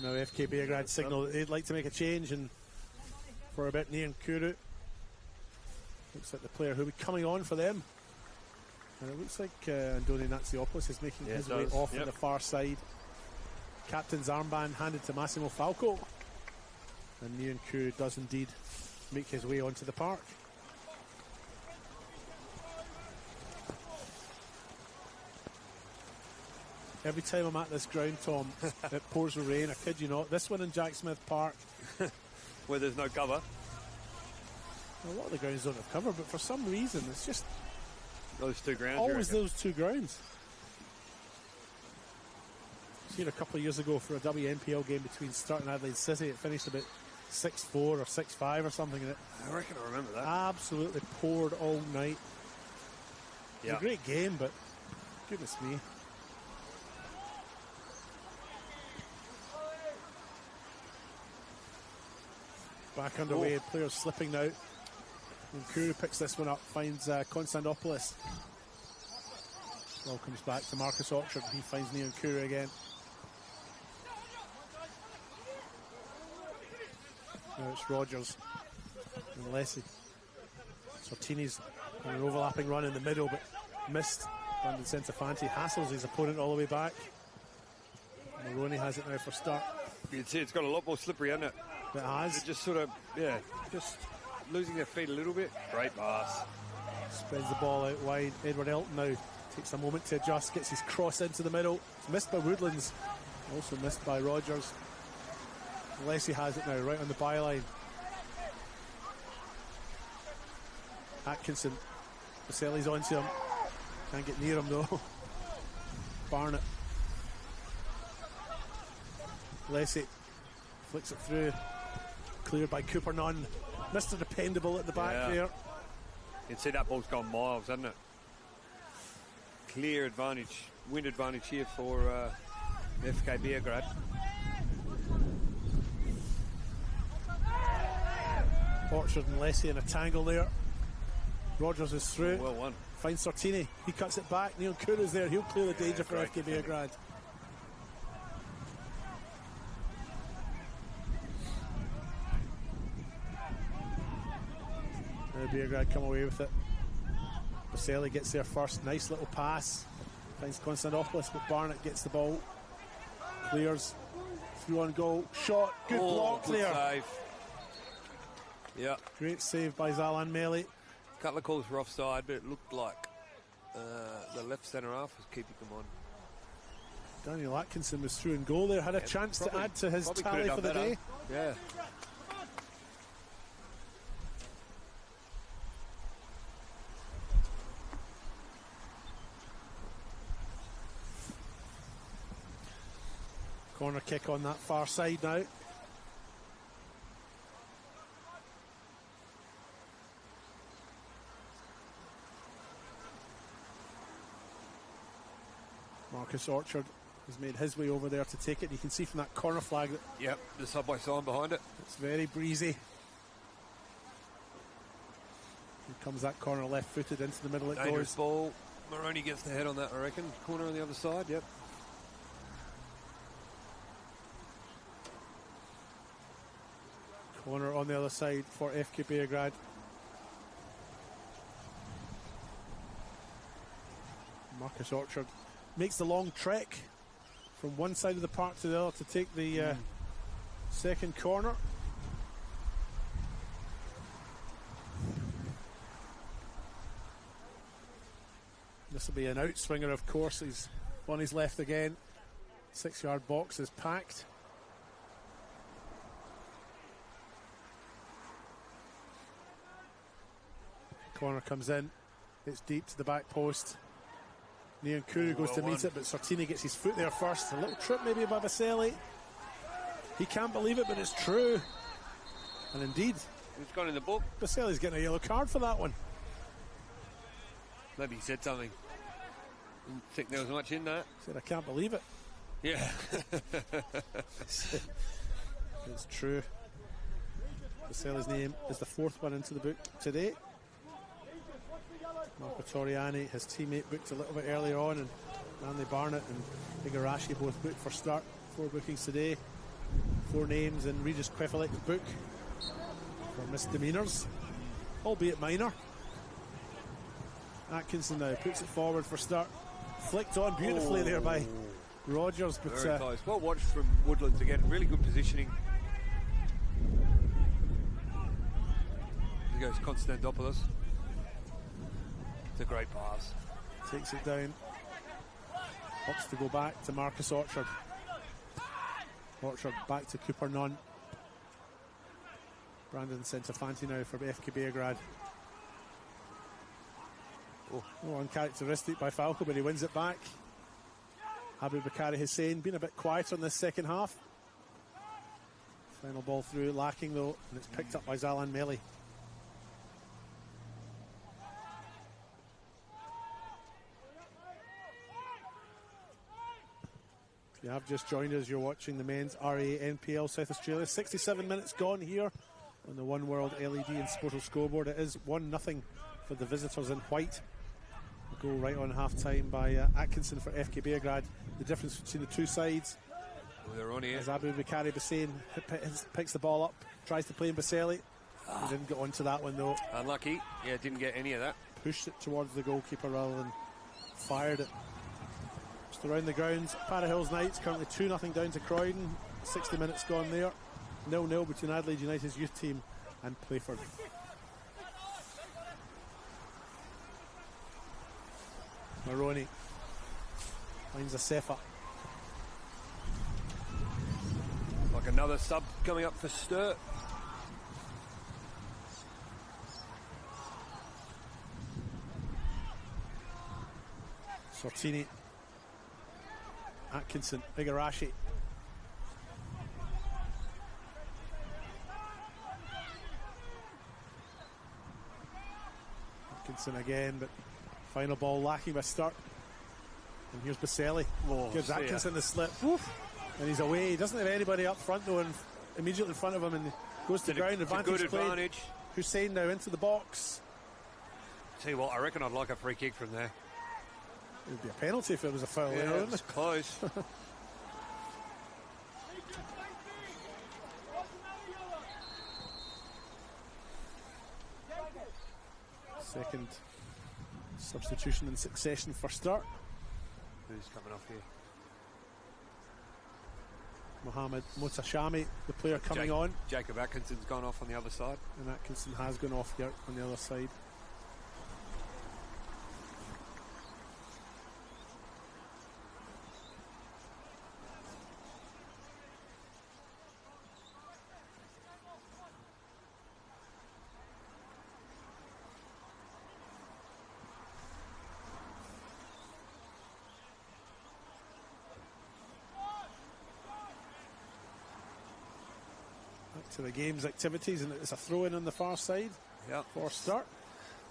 Now FK Beograd signal that they'd like to make a change, and for a bit Nian Kuru. Looks like the player who'll be coming on for them. And it looks like Andoni Natsiopoulos is making his way off on the far side. Captain's armband handed to Massimo Falco. And Nian Kuru does indeed make his way onto the park. Every time I'm at this ground, Tom, it pours with rain. I kid you not. This one in Jack Smith Park, where there's no cover. A lot of the grounds don't have cover, but for some reason, it's just those two grounds. Always those two grounds. Seen a couple of years ago for a WNPL game between Sturt and Adelaide City. It finished about 6-4 or 6-5 or something. And I reckon I remember that. Absolutely poured all night. It was a great game, but goodness me. Back underway, players slipping now. And Kuru picks this one up, finds Konstantopoulos. Ball comes back to Marcus Orchard. He finds Nian Kuru again. Now it's Rogers and Lessie. Sortini's on an overlapping run in the middle, but missed. Brandon Centofanti hassles his opponent all the way back. Maroney has it now for Sturt. You can see it's got a lot more slippery, hasn't it? It has. It just sort of, just losing their feet a little bit. Great pass. Spreads the ball out wide. Edward Elton now takes a moment to adjust, gets his cross into the middle. It's missed by Woodlands, also missed by Rogers. Lessie has it now, right on the byline. Atkinson. Vaselli's onto him. Can't get near him though. Barnett. Lessie flicks it through. Cleared by Cooper Nunn. Mr. Dependable at the back there. You'd see that ball's gone miles, hasn't it? Clear advantage, wind advantage here for FK Beograd. Orchard and Lessie in a tangle there. Rogers is through. Well won. Finds Sortini. He cuts it back. Neil Kuru's there. He'll clear the danger for FK Beograd. Now Beograd come away with it. Baselli gets there first. Nice little pass. Finds Konstantopoulos, but Barnett gets the ball. Clears. Through on goal. Shot. Good block good there. Save. Yeah. Great save by Zalan Meli. A couple of calls for offside, but it looked like the left centre half was keeping them on. Daniel Atkinson was through in goal there. Had a chance to add to his tally for the day. Yeah. Corner kick on that far side now. Marcus Orchard has made his way over there to take it. You can see from that corner flag that Yep, the subway sign behind it. it's very breezy. Here comes that corner left-footed into the middle. It Dangerous goes. ball. Maroney gets the head on that, I reckon. Corner on the other side, yep. Corner on the other side for FK Beograd. Marcus Orchard makes the long trek from one side of the park to the other to take the second corner. This will be an outswinger, of course. He's on his left again. 6-yard box is packed. Corner comes in. It's deep to the back post. Neon Kuru goes to meet it, but Sortini gets his foot there first. A little trip maybe by Baselli. He can't believe it, but it's true. And indeed, it's gone in the book. Baselli's getting a yellow card for that one. Maybe he said something. Didn't think there was much in that. Said, I can't believe it. Yeah. It's true. Baselli's name is the 4th one into the book today. Marco Toriani, his teammate, booked a little bit earlier on, and Manley Barnett and Igarashi both booked for Sturt. 4 bookings today. 4 names in Regis Kvefelik's book for misdemeanours, albeit minor. Atkinson now puts it forward for Sturt. Flicked on beautifully there by Rogers, but very close. Well watched from Woodlands again. Really good positioning. Here goes Konstantopoulos. It's a great pass. Takes it down. Opts to go back to Marcus Orchard. Orchard back to Cooper Nunn. Brandon Centofanti now for FK Beograd. Oh, uncharacteristic by Falco, but he wins it back. Abu Bakari Hussein been a bit quieter in this second half. Final ball through, lacking though, and it's picked up by Zalan Meli. If you have just joined us, you're watching the men's RA NPL South Australia. 67 minutes gone here on the One World LED and Sportal scoreboard. It is 1-0 for the visitors in white. A goal right on half-time by Atkinson for FK Beograd. The difference between the two sides. They're on here. As Abu Bakari Hussein picks the ball up, tries to play in Baselli. He didn't get onto that one though. Unlucky. Yeah, didn't get any of that. Pushed it towards the goalkeeper rather than fired it. Just around the grounds, Para Hills Knights currently 2-0 down to Croydon. 60 minutes gone there. 0-0 between Adelaide United's youth team and Playford. Maroney finds a Sefa. Like another sub coming up for Sturt. Sortini, Atkinson, Igarashi. Atkinson again, but final ball lacking by Sturt. And here's Baselli. Gives Atkinson the slip. And he's away. He doesn't have anybody up front though, and immediately in front of him, and goes to ground. It's a good Advantage played. advantage. Hussein now into the box. Tell you what, I reckon I'd like a free kick from there. It would be a penalty if it was a foul. Yeah, there, it was close. Second substitution in succession for Sturt. Who's coming off here? Mohamed Mutashami, the player coming on. Jacob Atkinson's gone off on the other side. And Atkinson has gone off here on the other side. To the game's activities, and it's a throw-in on the far side for Sturt.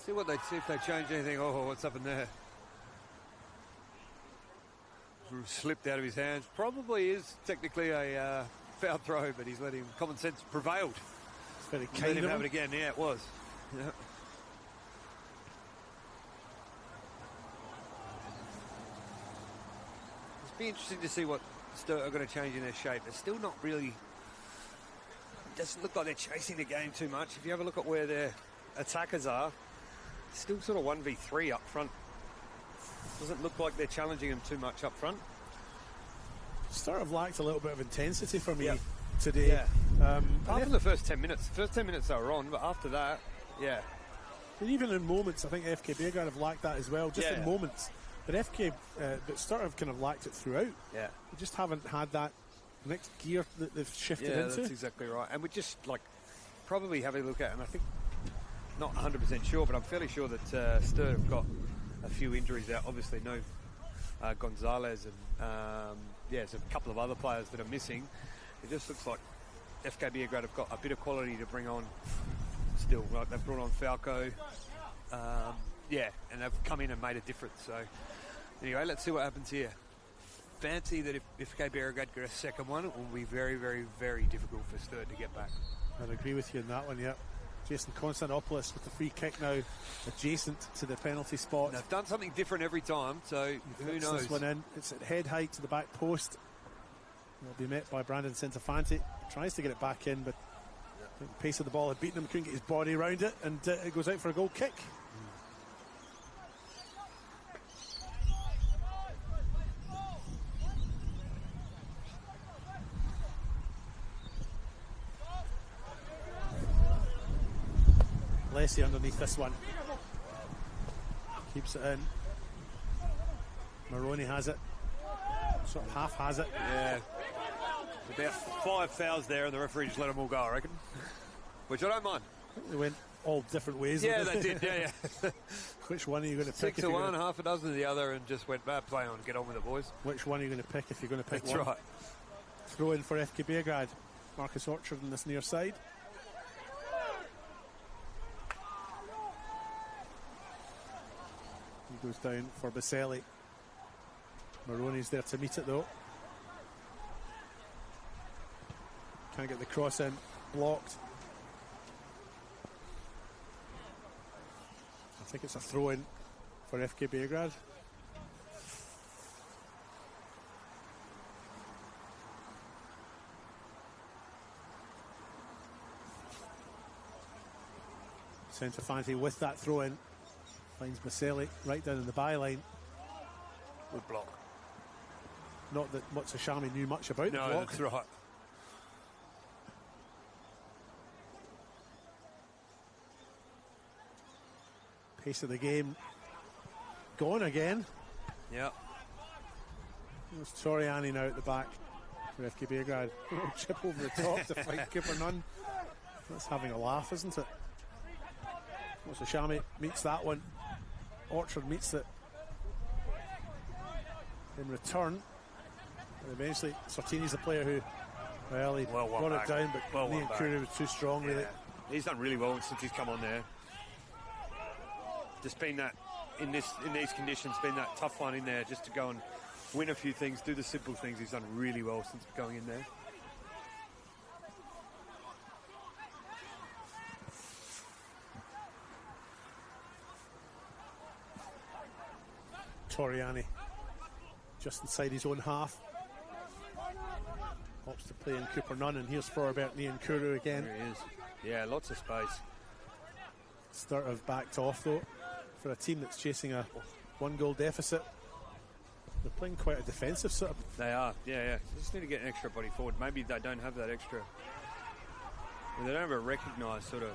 See if they change anything. Oh, what's up in there? Slipped out of his hands. Probably is technically a foul throw, but he's letting common sense prevailed. It's very Let kind him of have him. it again. Yeah, it was. Yeah. It'll be interesting to see what Sturt are going to change in their shape. They're still not really. Doesn't look like they're chasing the game too much. If you have a look at where their attackers are, still sort of 1v3 up front. Doesn't look like they're challenging them too much up front. Sturt have lacked a little bit of intensity for me today. Yeah. After the first 10 minutes. The first 10 minutes they were on, but after that, yeah. And even in moments, I think FK Beograd have lacked that as well, just in moments. But but Sturt have kind of lacked it throughout. Yeah. They just haven't had that next gear that they've shifted Yeah, into. that's exactly right. And we're just like probably having a look at, and I think not 100% sure, but I'm fairly sure that Sturt have got a few injuries out. Obviously, no Gonzalez, and there's a couple of other players that are missing. It just looks like FK Beograd have got a bit of quality to bring on still. Like they've brought on Falco, and they've come in and made a difference. So anyway, let's see what happens here. Fancy that if FK Beograd get a second one, it will be very, very, very difficult for Sturt to get back. I'd agree with you on that one, yeah. Jason Konstantopoulos with the free kick now, adjacent to the penalty spot. They've done something different every time, so who knows? This one in. It's at head height to the back post. It'll be met by Brandon Centofanti. Tries to get it back in, but I think the pace of the ball had beaten him. Couldn't get his body around it, and it goes out for a goal kick. Lessie underneath this one. Keeps it in. Maroney has it. Sort of half has it. Yeah. About 5 fouls there, and the referee just let them all go, I reckon. Which I don't mind. They went all different ways. Yeah, they did. Yeah. Which one are you going to pick? 6 to 1, half a dozen to the other, and just went, play on, get on with it, boys. Which one are you going to pick if you're going to pick That's one? right. Throw in for FK Beograd. Marcus Orchard on this near side. He goes down for Baselli. Maroney's there to meet it though. Can't get the cross in. Blocked. I think it's a throw in for FK Beograd. Centofanti with that throw in. Finds Baselli right down in the byline. Good block. Not that Motsashami knew much about the block. No, that's right. Pace of the game gone again. Yep. There's Toriani now at the back for FK Beograd. Chip over the top to fight Cooper Nunn. That's having a laugh, isn't it? Motsashami meets that one. Orchard meets it in return. And eventually, Sortini's a player who, he brought it down, but Liam Curry was too strong, really. He's done really well since he's come on there. Just been that, in these conditions, been that tough one in there just to go and win a few things, do the simple things. He's done really well since going in there. Toriani just inside his own half. Opts to play in Cooper Nunn, and here's Forbert Niankuru again. There he is. Yeah, lots of space. Sturt have backed off though for a team that's chasing a 1-goal deficit. They're playing quite a defensive sort of. They are, yeah. They just need to get an extra body forward. Maybe they don't have that extra. They don't have a recognised sort of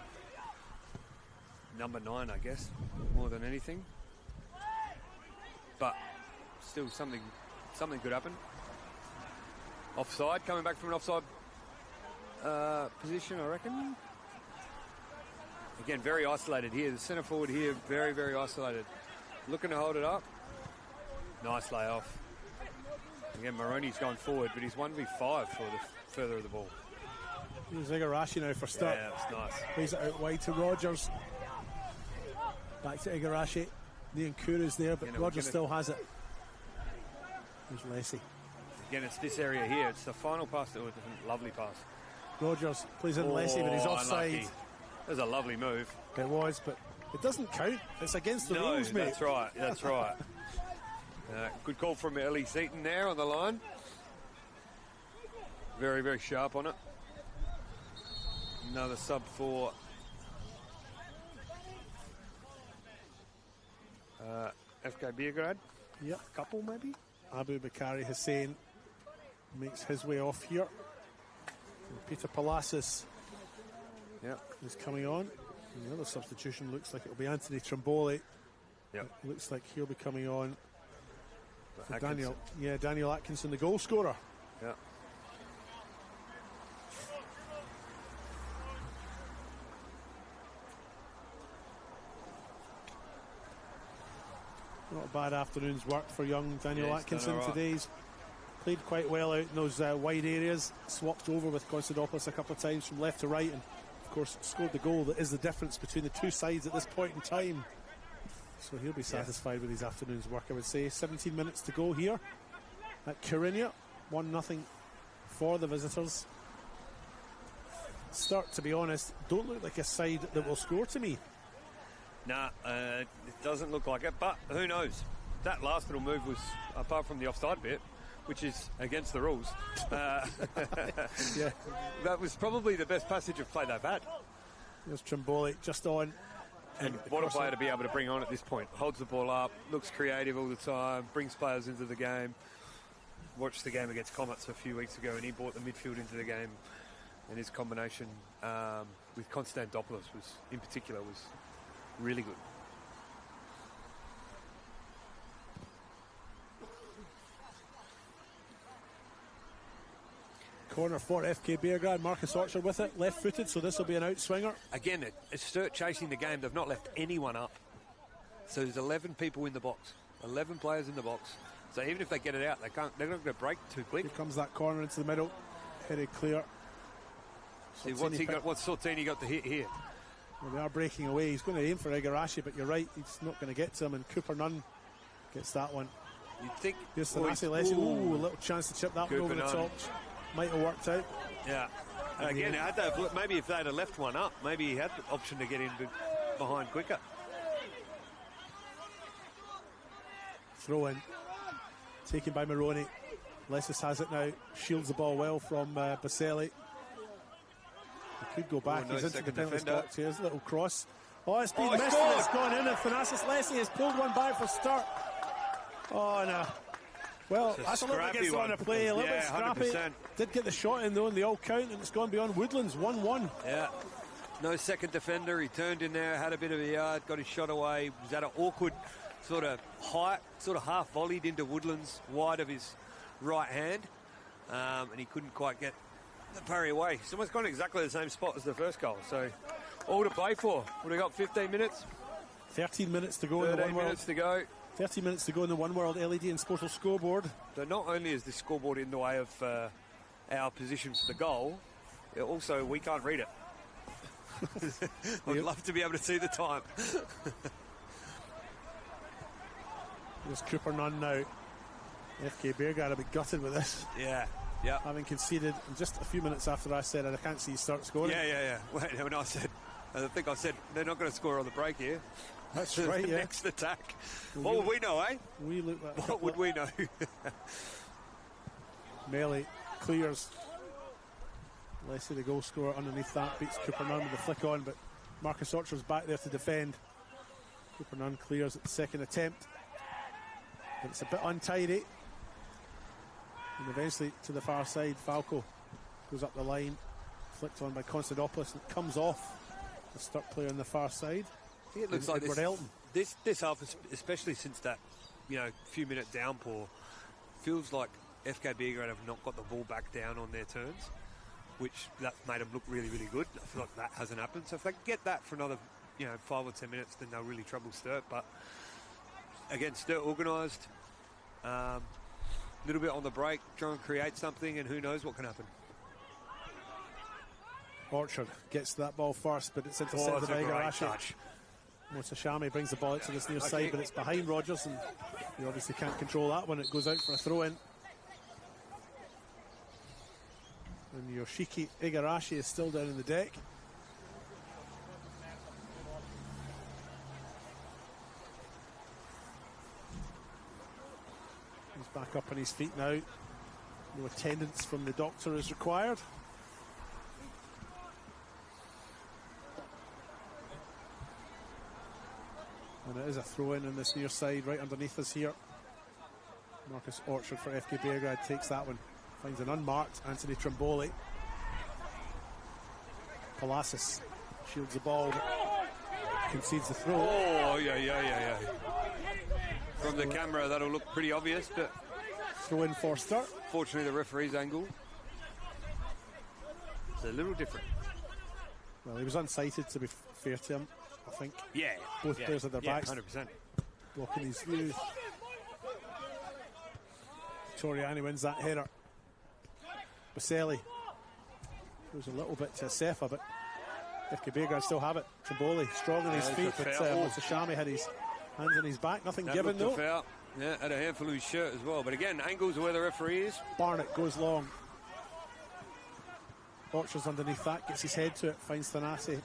number 9, I guess, more than anything. But still, something could happen. Offside, coming back from an offside position, I reckon. Again, very isolated here. The centre forward here, very, very isolated. Looking to hold it up. Nice layoff. Again, Maroney's gone forward, but he's 1v5 for the further of the ball. Here's Igarashi now for Sturt. Yeah, that's nice. Plays it out wide to Rogers. Back to Igarashi. Niankuru's there, but Rogers still has it. Here's Lessie. Again, it's this area here. It's the final pass to a lovely pass. Rogers plays in Lessie, but he's offside. Unlucky. That was a lovely move. It was, but it doesn't count. It's against the rules, mate. That's right. That's right. Good call from Ellie Seaton there on the line. Very, very sharp on it. Another sub for FK Beograd. Yep, couple maybe. Abu Bakari Hussein makes his way off here. And Peter Palacis is coming on. And the other substitution looks like it'll be Anthony Trimboli. Yep. Looks like he'll be coming on for Atkinson. Daniel Atkinson, the goal scorer. Yeah. Not a bad afternoon's work for young Daniel Yeah, he's Atkinson done all right. today. He's played quite well out in those wide areas, swapped over with Konstantopoulos a couple of times from left to right, and of course scored the goal that is the difference between the two sides at this point in time. So he'll be satisfied with his afternoon's work, I would say. 17 minutes to go here at Karinia. 1-0 for the visitors. Sturt, to be honest, don't look like a side that will score to me. Nah, it doesn't look like it, but who knows? That last little move was, apart from the offside bit, which is against the rules, that was probably the best passage of play they've had. There's Trimboli just on. And what a player to be able to bring on at this point. Holds the ball up, looks creative all the time, brings players into the game. Watched the game against Comets a few weeks ago, and he brought the midfield into the game, and his combination with Konstantopoulos in particular was really good. Corner for FK Beograd. Marcus Orchard with it, left-footed, so this will be an outswinger. Again, it's Sturt chasing the game. They've not left anyone up. So there's 11 people in the box, 11 players in the box. So even if they get it out, they're not going to break too quick. Here comes that corner into the middle, headed clear. See, what's Sortini got to hit here? Well, they are breaking away. He's going to aim for Igarashi, but you're right, he's not going to get to him, and Cooper Nunn gets that one. You'd think. Here's Thanasi Leslie. Ooh, a little chance to chip that one over the top. Might have worked out. Yeah. Again, maybe if they'd have left one up, maybe he had the option to get in behind quicker. Throw in. Taken by Maroney. Lessis has it now. Shields the ball well from Baselli. He could go back. He's into the penalty box. Here's a little cross. Oh, it's been missed and it's gone in, and Thanasis Leslie has pulled one back for Sturt. Oh, no. Well, that's a little bit gets on a play, a little bit scrappy. 100%. Did get the shot in though, and they all count, and it's gone beyond Woodlands. 1-1. Yeah. No second defender. He turned in there, had a bit of a yard, got his shot away. Was at an awkward sort of height, sort of half volleyed into Woodlands, wide of his right hand, and he couldn't quite get the parry away. It's almost gone exactly the same spot as the first goal. So all to play for. What have we got? 15 minutes. 13 minutes to go in the 13 One minutes World. to go. 30 minutes to go in the One World LED and Sportal scoreboard. So not only is the scoreboard in the way of our position for the goal, also we can't read it. I'd love to be able to see the time. There's Cooper Nunn now. FK Beograd will be gutted with this. Yeah. Having conceded just a few minutes after I said I can't see you start scoring. Yeah. Wait, when I think I said they're not going to score on the break here. That's right, the yeah. next attack. What would we know, eh? We look at What would we know? Melee clears. Leslie, the goal scorer, underneath that, beats Cooper Nunn with the flick on, but Marcus Orchard's back there to defend. Cooper Nunn clears at the second attempt, but it's a bit untidy. And eventually to the far side, Falco goes up the line, flicked on by Constantopoulos, and it comes off the Sturt player on the far side. I think it looks like Edward Elton. this half, especially since that few minute downpour, feels like FK Beograd have not got the ball back down on their turns, which that's made them look really, really good. I feel like that hasn't happened. So if they get that for another 5 or 10 minutes, then they'll really trouble Sturt. But again, Sturt organised, a little bit on the break, try and create something, and who knows what can happen. Orchard gets that ball first, but it's intercepted by Igarashi. Motsashami brings the ball out to this near side, but it's behind Rogers, and you obviously can't control that when it goes out for a throw-in. And Yoshiki Igarashi is still down in the deck. He's back up on his feet now. No attendance from the doctor is required. And it is a throw-in on this near side, right underneath us here. Marcus Orchard for FK Beograd takes that one. Finds an unmarked Anthony Trimboli. Palacios shields the ball, concedes the throw. Oh, yeah. From the camera, that'll look pretty obvious, but throw in for Sturt. Fortunately, the referee's angle is a little different. Well, he was unsighted, to be fair to him, I think. Yeah. Both players at their backs. 100%. Blocking his view. Toriani wins that header. Baselli goes a little bit to Sefa, but FK Beograd still have it. Trimboli strong on his feet, but Motsashami had his hands on his back. Nothing That given looked a though. foul. Yeah, had a handful of his shirt as well. But again, angles are where the referee is. Barnett goes long. Orchard's underneath that, gets his head to it, finds Thanasi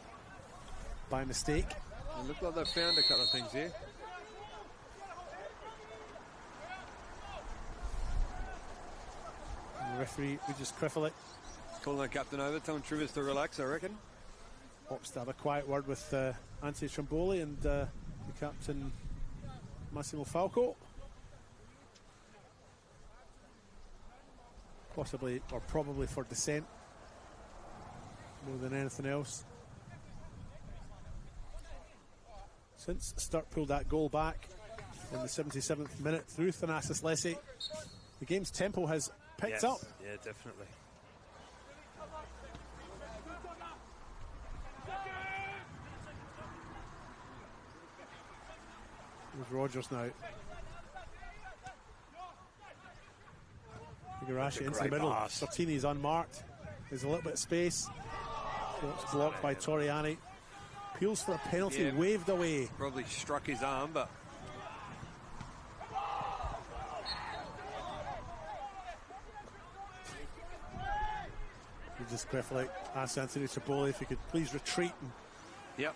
by mistake. It looked like they found a couple of things here. And the referee, we just criffle it. Calling the captain over, telling Trivers to relax, I reckon. Opts to have a quiet word with Anthony Trimboli and the captain Massimo Falco. Possibly or probably for dissent more than anything else. Since Sturt pulled that goal back in the 77th minute through Thanasis Lessie, the game's tempo has picked up. Yeah, definitely. There's Rogers now. Igarashi into the middle. Sartini's unmarked. There's a little bit of space. It's blocked by Toriani. Appeals for a penalty, waved away. Probably struck his arm, but You just carefully ask Anthony Trimboli if he could please retreat and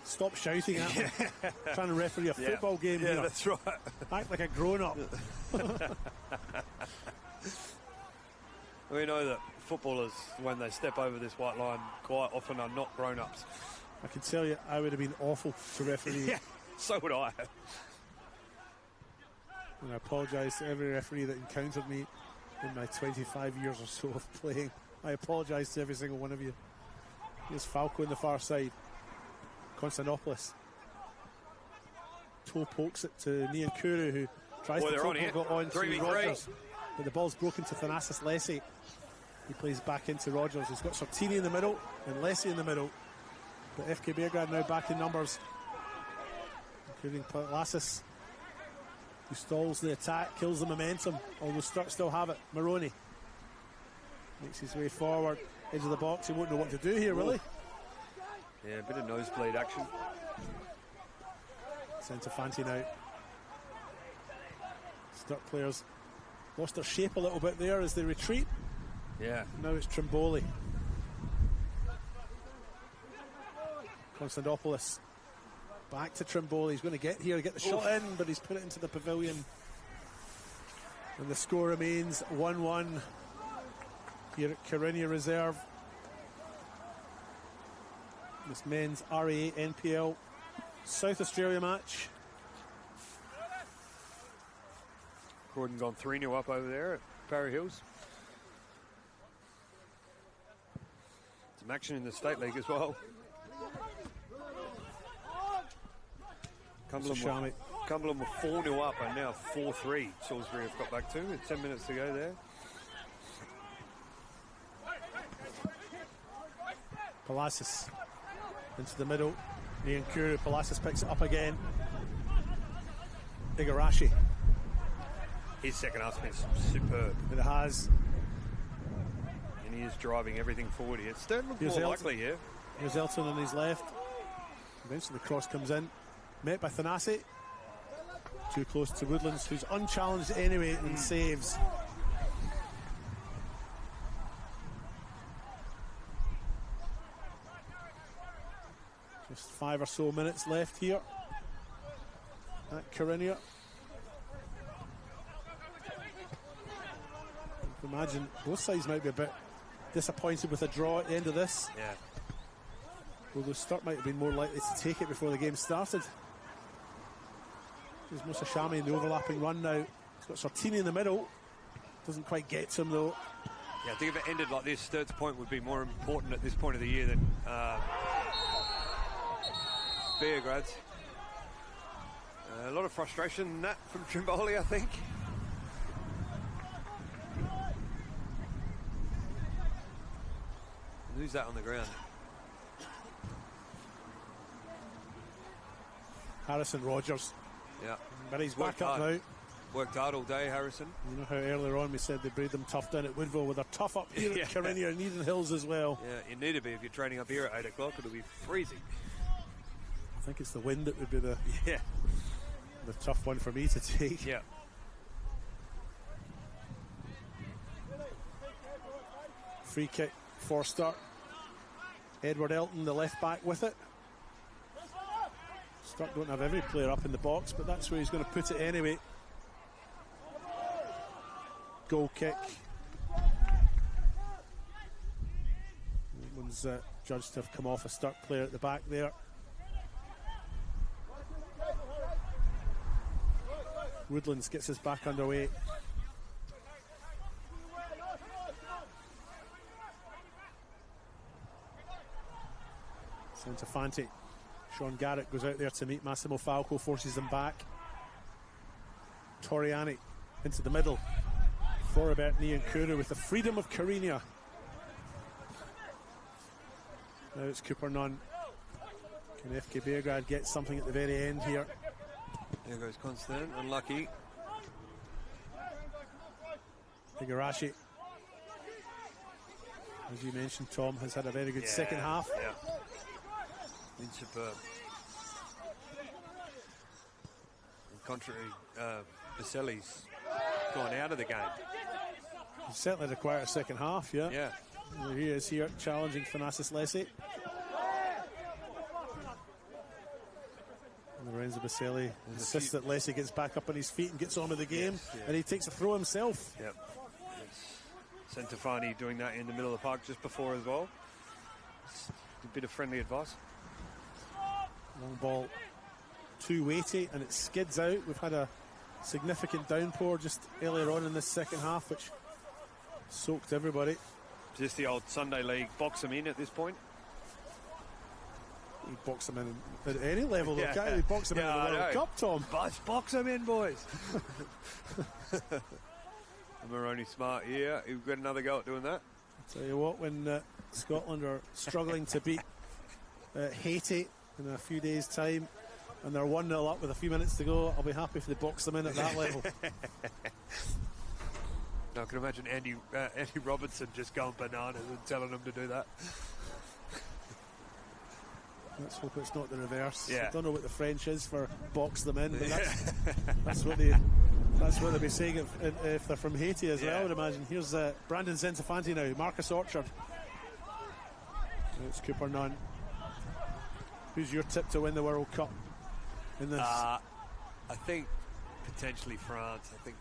stop shouting at him. Trying to referee a football game here. Yeah, that's right. Act like a grown-up. We know that footballers, when they step over this white line, quite often are not grown-ups. I can tell you, I would have been awful to referee. Yeah, so would I. And I apologise to every referee that encountered me in my 25 years or so of playing. I apologise to every single one of you. Here's Falco on the far side. Constantopoulos. Toe pokes it to Nian Kuru, who tries to they're on here. go on to 3v3. Rogers. But the ball's broken to Thanasis Lessie. He plays back into Rogers. He's got Sartini in the middle and Lessie in the middle. But FK Beograd now back in numbers, including Palacios, who stalls the attack, kills the momentum, although Sturt still have it. Maroney makes his way forward, edge of the box. He won't know what to do here, will he? Yeah, a bit of nosebleed action. Centre Fanti now. Sturt players lost their shape a little bit there as they retreat. Yeah. Now it's Trimboli. Constantopoulos Back to Trimble. He's going to get here, get the shot in, but he's put it into the pavilion. And the score remains 1-1 here at Carina Reserve. This men's RAA NPL South Australia match. Gordon's on 3-0 up over there at Parra Hills. Some action in the State League as well. Cumberland were 4-0 up and now 4-3. Salisbury have got back to with 10 minutes to go there. Palacios into the middle. Ian Kuru. Palacios picks it up again. Igarashi. His second half's been superb. It has. And he is driving everything forward here. Sturt looks more likely here. Here's Elton on his left. Eventually the cross comes in. Met by Thanasi. Too close to Woodlands, who's unchallenged anyway and saves. Just 5 or so minutes left here at Carina. I can imagine both sides might be a bit disappointed with a draw at the end of this. Yeah. Although Sturt might have been more likely to take it before the game started. There's Musa Shami in the overlapping run now. He's got Sartini in the middle. Doesn't quite get to him though. Yeah, I think if it ended like this, Sturt's point would be more important at this point of the year than Beograd's. A lot of frustration in that from Trimboli, I think. And who's that on the ground? Harrison Rogers. Yeah. But he's back up now. Worked hard all day, Harrison. You know how earlier on we said they breed them tough down at Woodville. Well, they're tough up here at Carina and Eden Hills as well. Yeah, you need to be if you're training up here at 8 o'clock. It'll be freezing. I think it's the wind that would be the tough one for me to take. Yeah. Free kick for Sturt. Edward Elton, the left back, with it. Sturt don't have every player up in the box, but that's where he's going to put it anyway. Goal kick. That one's judged to have come off a Sturt player at the back there. Woodlands gets us back underway. Santafanti. Sean Garrett goes out there to meet Massimo Falco, forces him back. Toriani into the middle. Forabert Niankuru with the freedom of Carina. Now it's Cooper Nunn. Can FK Beograd get something at the very end here? There goes Constant, unlucky. Igarashi, as you mentioned, Tom, has had a very good second half. Yeah. Been superb. And contrary, Baselli's gone out of the game. He's certainly had a quieter second half, yeah. Yeah. There he is here, challenging Thanasis Lessie. And Lorenzo Baselli insists that Lessie gets back up on his feet and gets on with the game, and he takes a throw himself. Yep. Centofani doing that in the middle of the park just before as well. Just a bit of friendly advice. Long ball, too weighty, and it skids out. We've had a significant downpour just earlier on in this second half, which soaked everybody. Just the old Sunday League box them in at this point. You box them in at any level, though, can't you? Box them in the World Cup, Tom. Box them in, boys. Maroney Smart here. We've got another go at doing that. I'll tell you what, when Scotland are struggling to beat Haiti in a few days' time, and they're 1-0 up with a few minutes to go, I'll be happy if they box them in at that level. I can imagine Andy Robertson just going bananas and telling them to do that. Let's hope it's not the reverse. Yeah. I don't know what the French is for box them in, but that's what they'll be saying if they're from Haiti as well, I would imagine. Here's Brandon Centofanti now, Marcus Orchard. It's Cooper Nunn. Who's your tip to win the World Cup? in this? I think potentially France. I think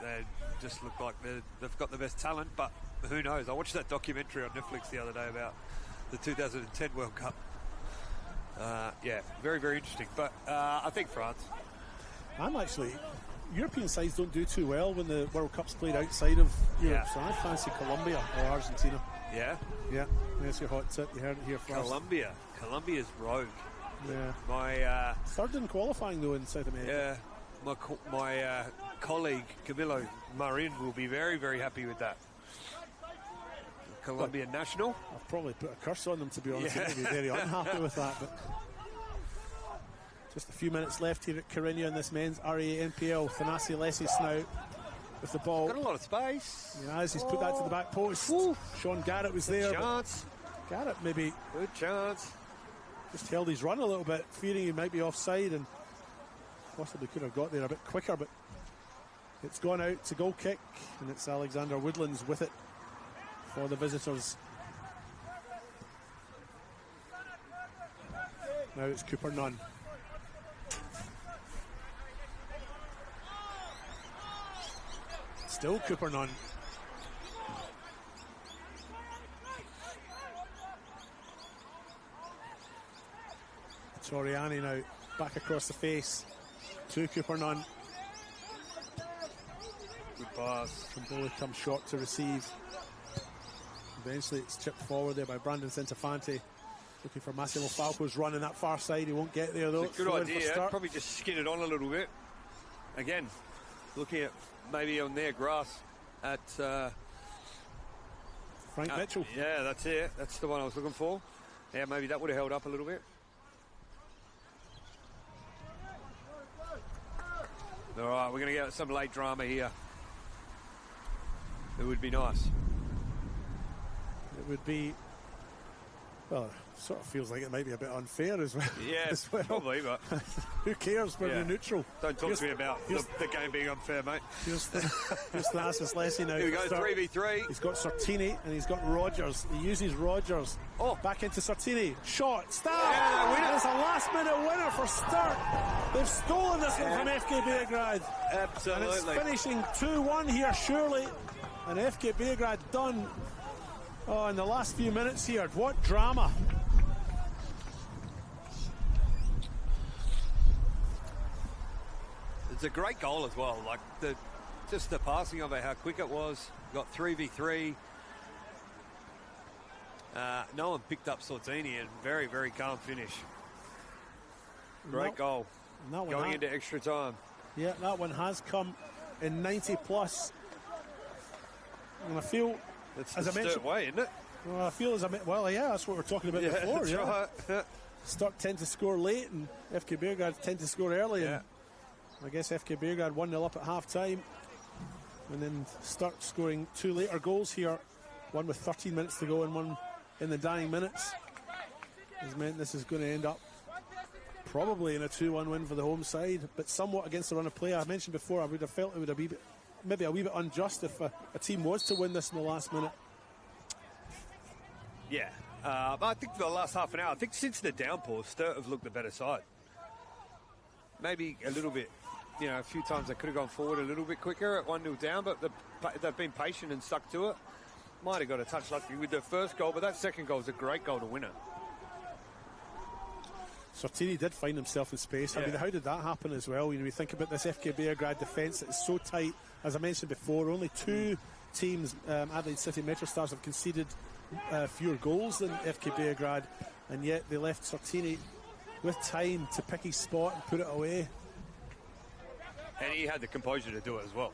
they just look like they've got the best talent, but who knows? I watched that documentary on Netflix the other day about the 2010 World Cup. Yeah, very, very interesting. But I think France. European sides don't do too well when the World Cup's played outside of Europe, so I fancy Colombia or Argentina. Yeah? Yeah, there's your hot tip. You heard it here first. Colombia's rogue. Yeah. My third in qualifying though in South America. Yeah, my colleague Camilo Marin will be very, very happy with that. Colombian national. I've probably put a curse on them, to be honest. Yeah. I'd be very unhappy with that. But just a few minutes left here at Corinna in this men's RA NPL. Thanasi Lesis now with the ball. Got a lot of space. He has. He's put that to the back post. Sean Garrett was there. Chance. Garrett maybe. Good chance. Just held his run a little bit, fearing he might be offside and possibly could have got there a bit quicker, but it's gone out. It's a goal kick, and it's Alexander Woodlands with it for the visitors. Now it's Cooper Nunn. Still Cooper Nunn. Toriani now back across the face to Cooper Nunn. Good pass. Kamboli comes short to receive. Eventually it's chipped forward there by Brandon Centofanti. Looking for Massimo Falco's run in that far side. He won't get there though. It's a good idea. Probably just skin it on a little bit. Again, looking at maybe on their grass at Frank Mitchell. Yeah, that's it. That's the one I was looking for. Yeah, maybe that would have held up a little bit. All right, we're going to get some late drama here. It would be nice. It would be, well, sort of feels like it might be a bit unfair as well. Yeah, as well. probably, but who cares? We're neutral. Don't talk to me about the game being unfair, mate. Here's Thanasis Lessie now. Here we go, 3v3. He's got Sartini and he's got Rogers. He uses Rogers. Oh, back into Sartini. Shot. Stop. Yeah, it's a last-minute winner for Sturt. They've stolen this one from FK Beograd. Absolutely. And it's finishing 2-1 here, surely. And FK Beograd done. Oh, in the last few minutes here. What drama. It's a great goal as well. Like just the passing of it, how quick it was. Got 3v3. No one picked up Sortini, and very, very calm finish. Great goal. Going into extra time. Yeah, that one has come in 90 plus. And I feel, it's as I mentioned, way, isn't it? Well, I feel well, yeah, that's what we were talking about before. That's right. Sturt tend to score late, and FK Beograd tend to score early. Yeah. And I guess FK Beograd 1-0 up at half time, and then Sturt scoring 2 later goals here, one with 13 minutes to go and one in the dying minutes. Has meant this is going to end up probably in a 2-1 win for the home side, but somewhat against the run of play. I mentioned before, I would have felt it would have been maybe a wee bit unjust if a team was to win this in the last minute. Yeah, I think for the last half an hour, I think since the downpour, Sturt have looked the better side. Maybe a little bit, a few times they could have gone forward a little bit quicker at 1-0 down, but they've been patient and stuck to it. Might have got a touch lucky with their first goal, but that second goal is a great goal to win it. Sortini did find himself in space. I mean, how did that happen as well? We think about this FK Beograd defence that is so tight. As I mentioned before, only 2 teams, Adelaide City MetroStars, have conceded fewer goals than FK Beograd, and yet they left Sortini with time to pick his spot and put it away. And he had the composure to do it as well.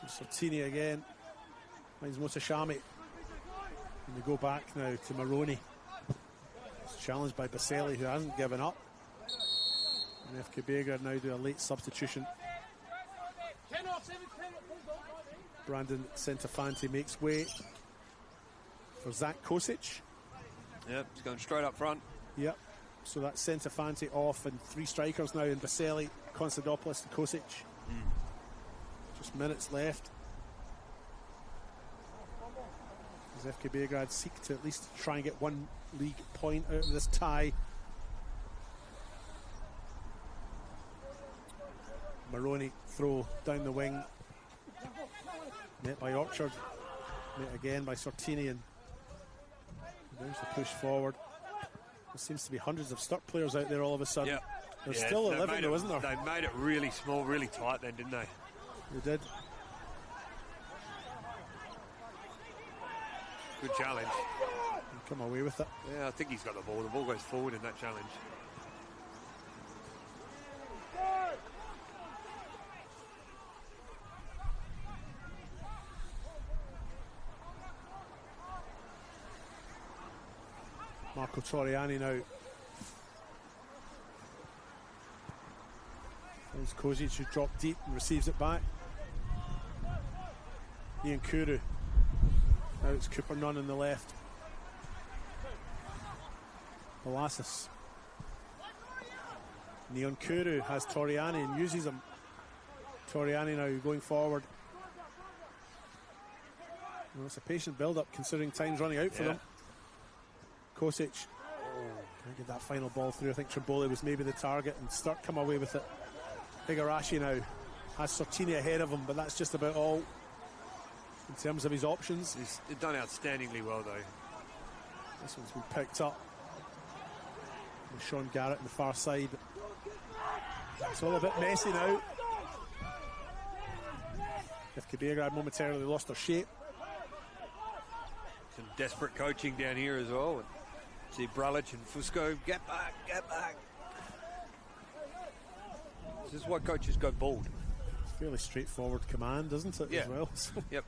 Sortini again finds Motashami. And we go back now to Maroney. It's challenged by Baselli, who hasn't given up. And FK Beograd now do a late substitution. Brandon Centofanti makes way for Zach Kosic. Yep, he's going straight up front. Yep, so that's Centofanti off, and 3 strikers now in Baselli, Konstantopoulos and Kosic. Just minutes left. As FK Beograd seek to at least try and get one league point out of this tie. Maroney throw down the wing. Met by Orchard. Met again by Sortini, and there's the push forward. There seems to be hundreds of Sturt players out there all of a sudden. Yep. There's still 11 though, isn't there? They made it really small, really tight then, didn't they? They did. Good challenge. And come away with it. Yeah, I think he's got the ball. The ball goes forward in that challenge. Marco Toriani now. There's Kozic who dropped deep and receives it back. Ian Kuru. Now it's Cooper Nunn on the left. Molasses. Neon Kuru has Toriani and uses him. Toriani now going forward. Well, it's a patient build-up considering time's running out for them. Kosic can't get that final ball through. I think Trimboli was maybe the target, and Sturt come away with it. Igarashi now has Sortini ahead of him, but that's just about all in terms of his options. He's done outstandingly well though. This one's been picked up with Sean Garrett on the far side. It's all a bit messy now. FK Beograd momentarily lost their shape. Some desperate coaching down here as well. See Bralic and Fusco, get back, get back. This is why coaches go bald. It's fairly straightforward command, isn't it, as well? Yep.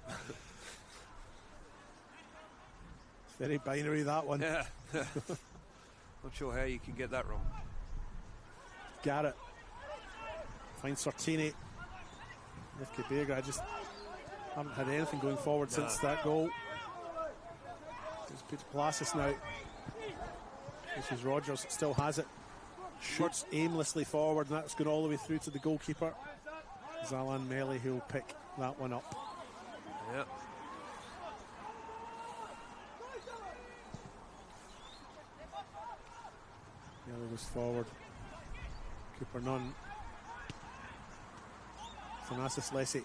It's very binary, that one. Yeah. Not sure how you can get that wrong. Garrett finds Sortini. FK Beograd just haven't had anything going forward since that goal. It's Peter Palacis now. This is Rogers, still has it. Shoots aimlessly forward, and that's going all the way through to the goalkeeper. Zalan Meli, who'll pick that one up. Yep. Meli goes forward. Cooper Nunn. Thanasis Lessie.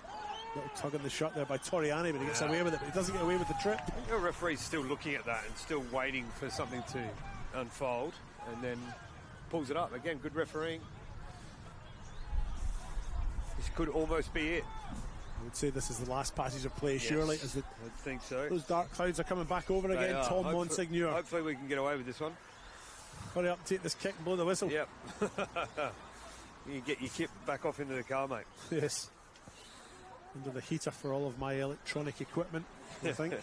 Little tug in the shot there by Toriani, but he gets away with it, but he doesn't get away with the trip. The referee's still looking at that and still waiting for something to unfold, and then pulls it up. Again, good refereeing. This could almost be it. I would say this is the last passage of play, surely. As I think so. Those dark clouds are coming back over again. Tom Monsignor. Hopefully we can get away with this one. Hurry up, take this kick and blow the whistle. Yep. You can get your kit back off into the car, mate. Yes. Under the heater for all of my electronic equipment, I think.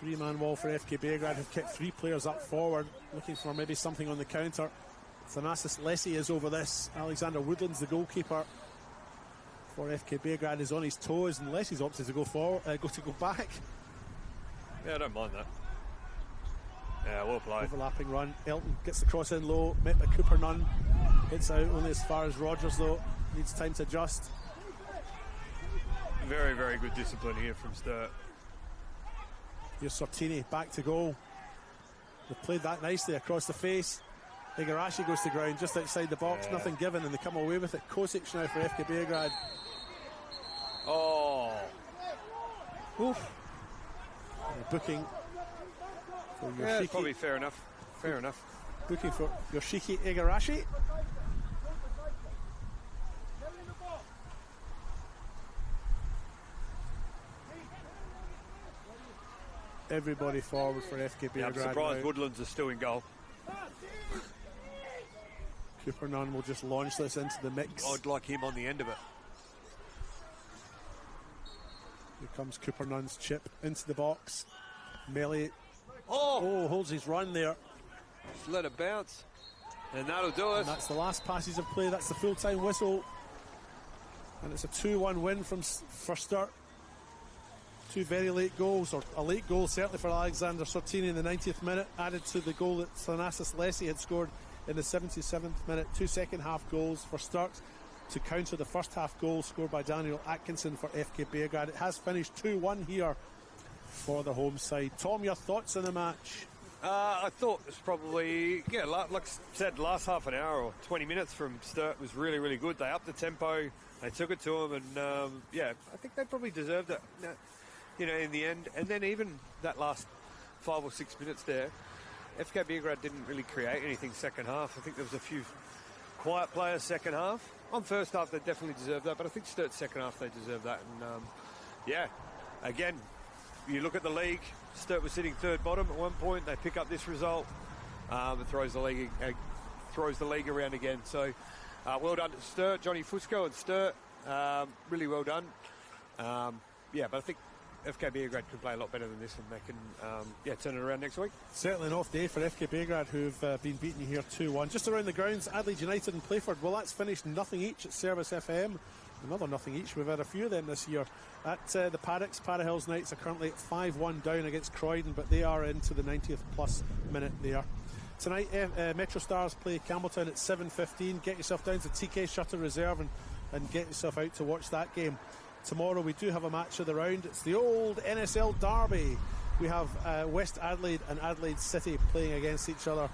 3-man wall for FK Beograd, have kicked 3 players up forward, looking for maybe something on the counter. Thanasis Lessie is over this. Alexander Woodlands, the goalkeeper for FK Beograd, is on his toes, and Lessie's opted to go forward, go back. Yeah, I don't mind that. Yeah, well played. Overlapping run. Elton gets the cross in low, met by Cooper Nunn. Hits out only as far as Rogers though. Needs time to adjust. Very, very good discipline here from Sturt. Here's Sortini back to goal. They've played that nicely across the face. Igarashi goes to ground just outside the box, nothing given, and they come away with it. Kosic now for FK Beograd. Oh. Oof. Booking for Yeah, probably fair enough. Fair enough. Booking for Yoshiki Igarashi. Everybody forward for FK Beograd. Yeah, I'm surprised Woodlands are still in goal. Cooper Nunn will just launch this into the mix. I'd like him on the end of it. Here comes Cooper Nunn's chip into the box. Meli holds his run there. Just let it bounce. And that'll do it. And that's the last passage of play. That's the full-time whistle. And it's a 2-1 win for Sturt. Two very late goals, or a late goal certainly for Alexander Sortini in the 90th minute, added to the goal that Thanasis Lessie had scored in the 77th minute. 2 second half goals for Sturt to counter the first half goal scored by Daniel Atkinson for FK Beograd. It has finished 2-1 here for the home side. Tom, your thoughts on the match? I thought it was probably, like I said, last half an hour or 20 minutes from Sturt was really, really good. They upped the tempo, they took it to them, and I think they probably deserved it, in the end. And then even that last 5 or 6 minutes there, FK Beograd didn't really create anything second half. I think there was a few quiet players second half. On first half, they definitely deserved that, but I think Sturt's second half, they deserved that. And, again, you look at the league, Sturt was sitting third bottom at one point. They pick up this result. It throws the league around again. So, well done to Sturt, Johnny Fusco and Sturt. Really well done. But I think FK Beograd can play a lot better than this, and they can turn it around next week. Certainly an off day for FK Beograd, who've been beaten here 2-1. Just around the grounds, Adelaide United and Playford. Well, that's finished nothing each at Service FM. Another nothing each. We've had a few of them this year. At the Paddocks, Para Hills Knights are currently 5-1 down against Croydon, but they are into the 90th plus minute there. Tonight, Metro Stars play Campbelltown at 7:15. Get yourself down to TK Shutter Reserve and get yourself out to watch that game. Tomorrow we do have a match of the round. It's the old NSL derby. We have West Adelaide and Adelaide City playing against each other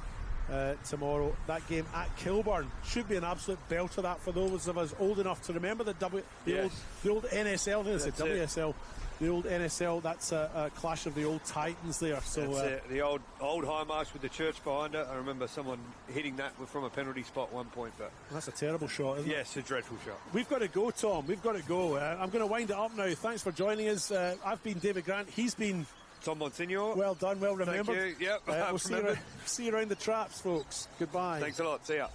tomorrow. That game at Kilburn should be an absolute belter, that, for those of us old enough to remember the old NSL. I said WSL. The old NSL. That's a clash of the old Titans there. So that's it. The old High Marsh with the church behind it. I remember someone hitting that from a penalty spot at one point. But that's a terrible shot, isn't it? Yes, a dreadful shot. We've got to go, Tom. We've got to go. I'm going to wind it up now. Thanks for joining us. I've been David Grant. He's been Tom Monsignor. Well done, well remembered. Thank you. Yep. We'll see you around the traps, folks. Goodbye. Thanks a lot. See ya.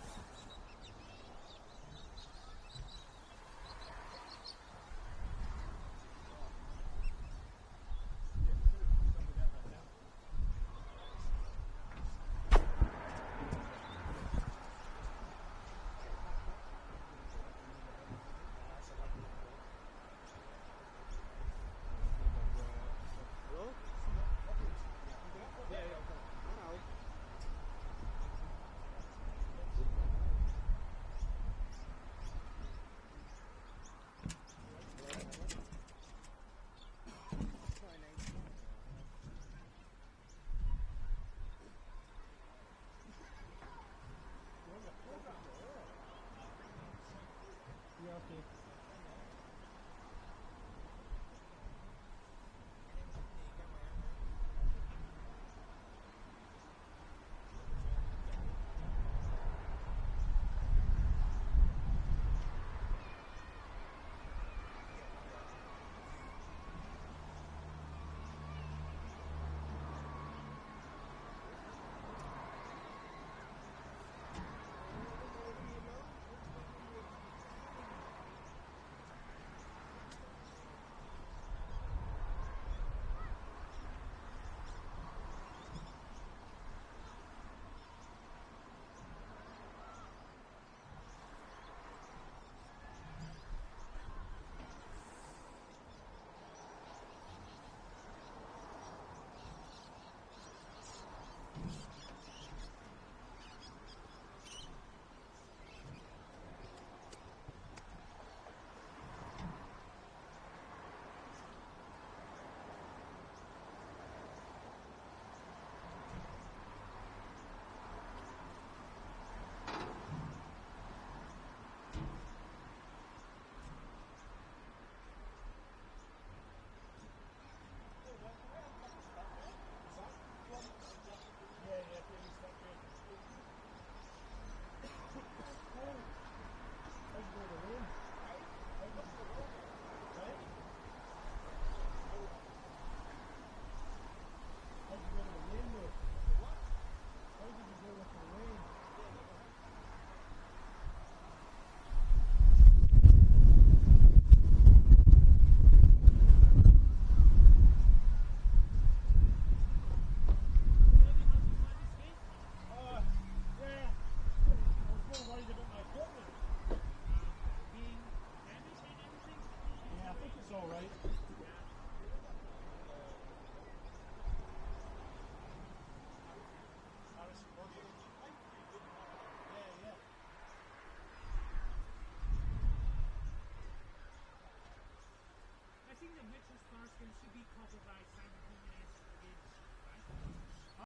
think that Mitchell Starsky should be coupled by